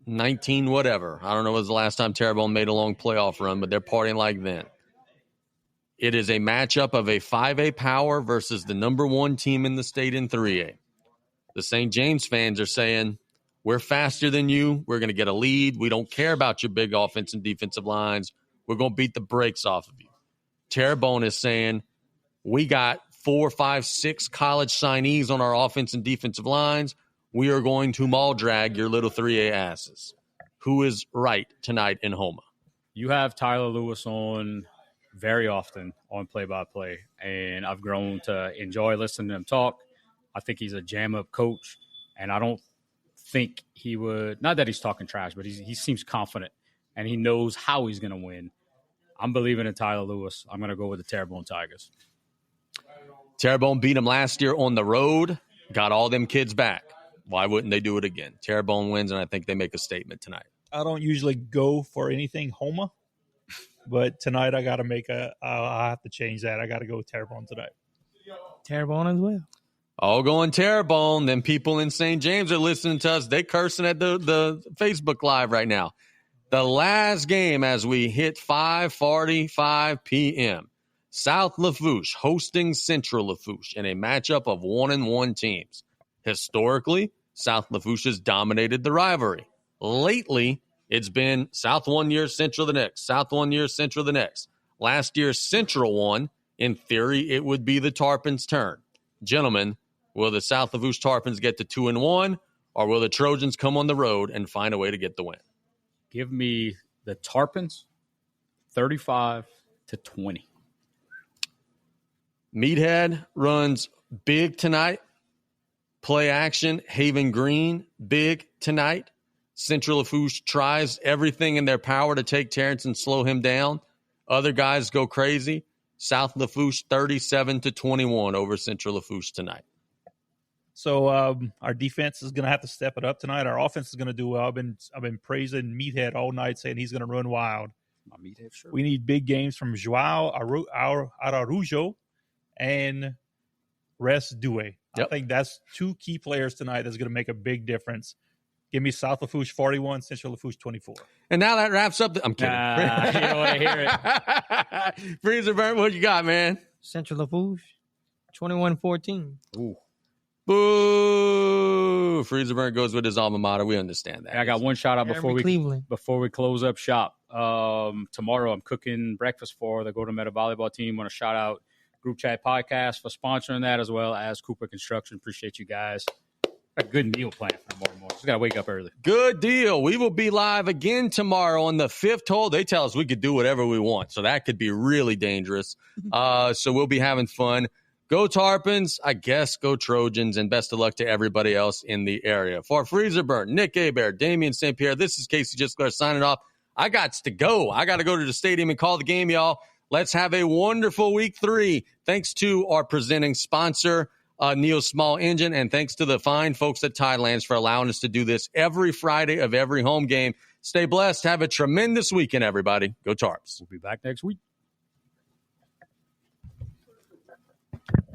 19 whatever. I don't know when was the last time Terrebonne made a long playoff run, but they're partying like then. It is a matchup of a 5A power versus the number one team in the state in 3A. The St. James fans are saying, we're faster than you. We're going to get a lead. We don't care about your big offense and defensive lines. We're going to beat the brakes off of you. Terrebonne is saying, we got 4, 5, 6 college signees on our offense and defensive lines. We are going to maul drag your little 3A asses. Who is right tonight in Houma? You have Tyler Lewis on very often on play-by-play, and I've grown to enjoy listening to him talk. I think he's a jam-up coach, and I don't think he would – not that he's talking trash, but he seems confident, and he knows how he's going to win. I'm believing in Tyler Lewis. I'm going to go with the Terrebonne Tigers. Terrebonne beat them last year on the road, got all them kids back. Why wouldn't they do it again? Terrebonne wins, and I think they make a statement tonight. I don't usually go for anything Houma, but tonight I got to I have to change that. I got to go with Terrebonne tonight. Terrebonne as well. All going Terrebonne. Then people in St. James are listening to us. They cursing at the Facebook Live right now. The last game as we hit 5:45 p.m. South Lafourche hosting Central Lafourche in a matchup of 1-1 teams. Historically, South Lafourche has dominated the rivalry. Lately, it's been South 1 year, Central the next. South 1 year, Central the next. Last year, Central won. In theory, it would be the Tarpons' turn. Gentlemen, will the South Lafourche Tarpons get to 2-1, or will the Trojans come on the road and find a way to get the win? Give me the Tarpons 35-20. Meathead runs big tonight. Play action. Haven Green, big tonight. Central Lafourche tries everything in their power to take Terrence and slow him down. Other guys go crazy. South Lafourche 37-21 over Central Lafourche tonight. So our defense is going to have to step it up tonight. Our offense is going to do well. I've been praising Meathead all night, saying he's going to run wild. My Meathead shirt. We need big games from Joao Araujo and Res Due. Yep. I think that's two key players tonight that's going to make a big difference. Give me South Lafourche 41, Central Lafourche 24. And now that wraps up. I'm kidding. You don't want to hear it. Freezer Burn, what you got, man? Central Lafourche 21-14. Ooh. Boo! Freezer Burn goes with his alma mater. We understand that. I got one shout out Cleveland. before we close up shop. Tomorrow I'm cooking breakfast for the Golden Meadow Volleyball team. Want to shout out Group Chat Podcast for sponsoring that, as well as Cooper Construction. Appreciate you guys. A good meal plan for tomorrow morning. Just got to wake up early. Good deal. We will be live again tomorrow on the 5th hole. They tell us we could do whatever we want, so that could be really dangerous. So we'll be having fun. Go Tarpons, I guess go Trojans, and best of luck to everybody else in the area. For Freezer Burn, Nick Hebert, Damien St. Pierre, this is Casey Gisclair signing off. I got to go. I got to go to the stadium and call the game, y'all. Let's have a wonderful week 3. Thanks to our presenting sponsor, Neo Small Engine, and thanks to the fine folks at Tidelands for allowing us to do this every Friday of every home game. Stay blessed. Have a tremendous weekend, everybody. Go Tarps. We'll be back next week.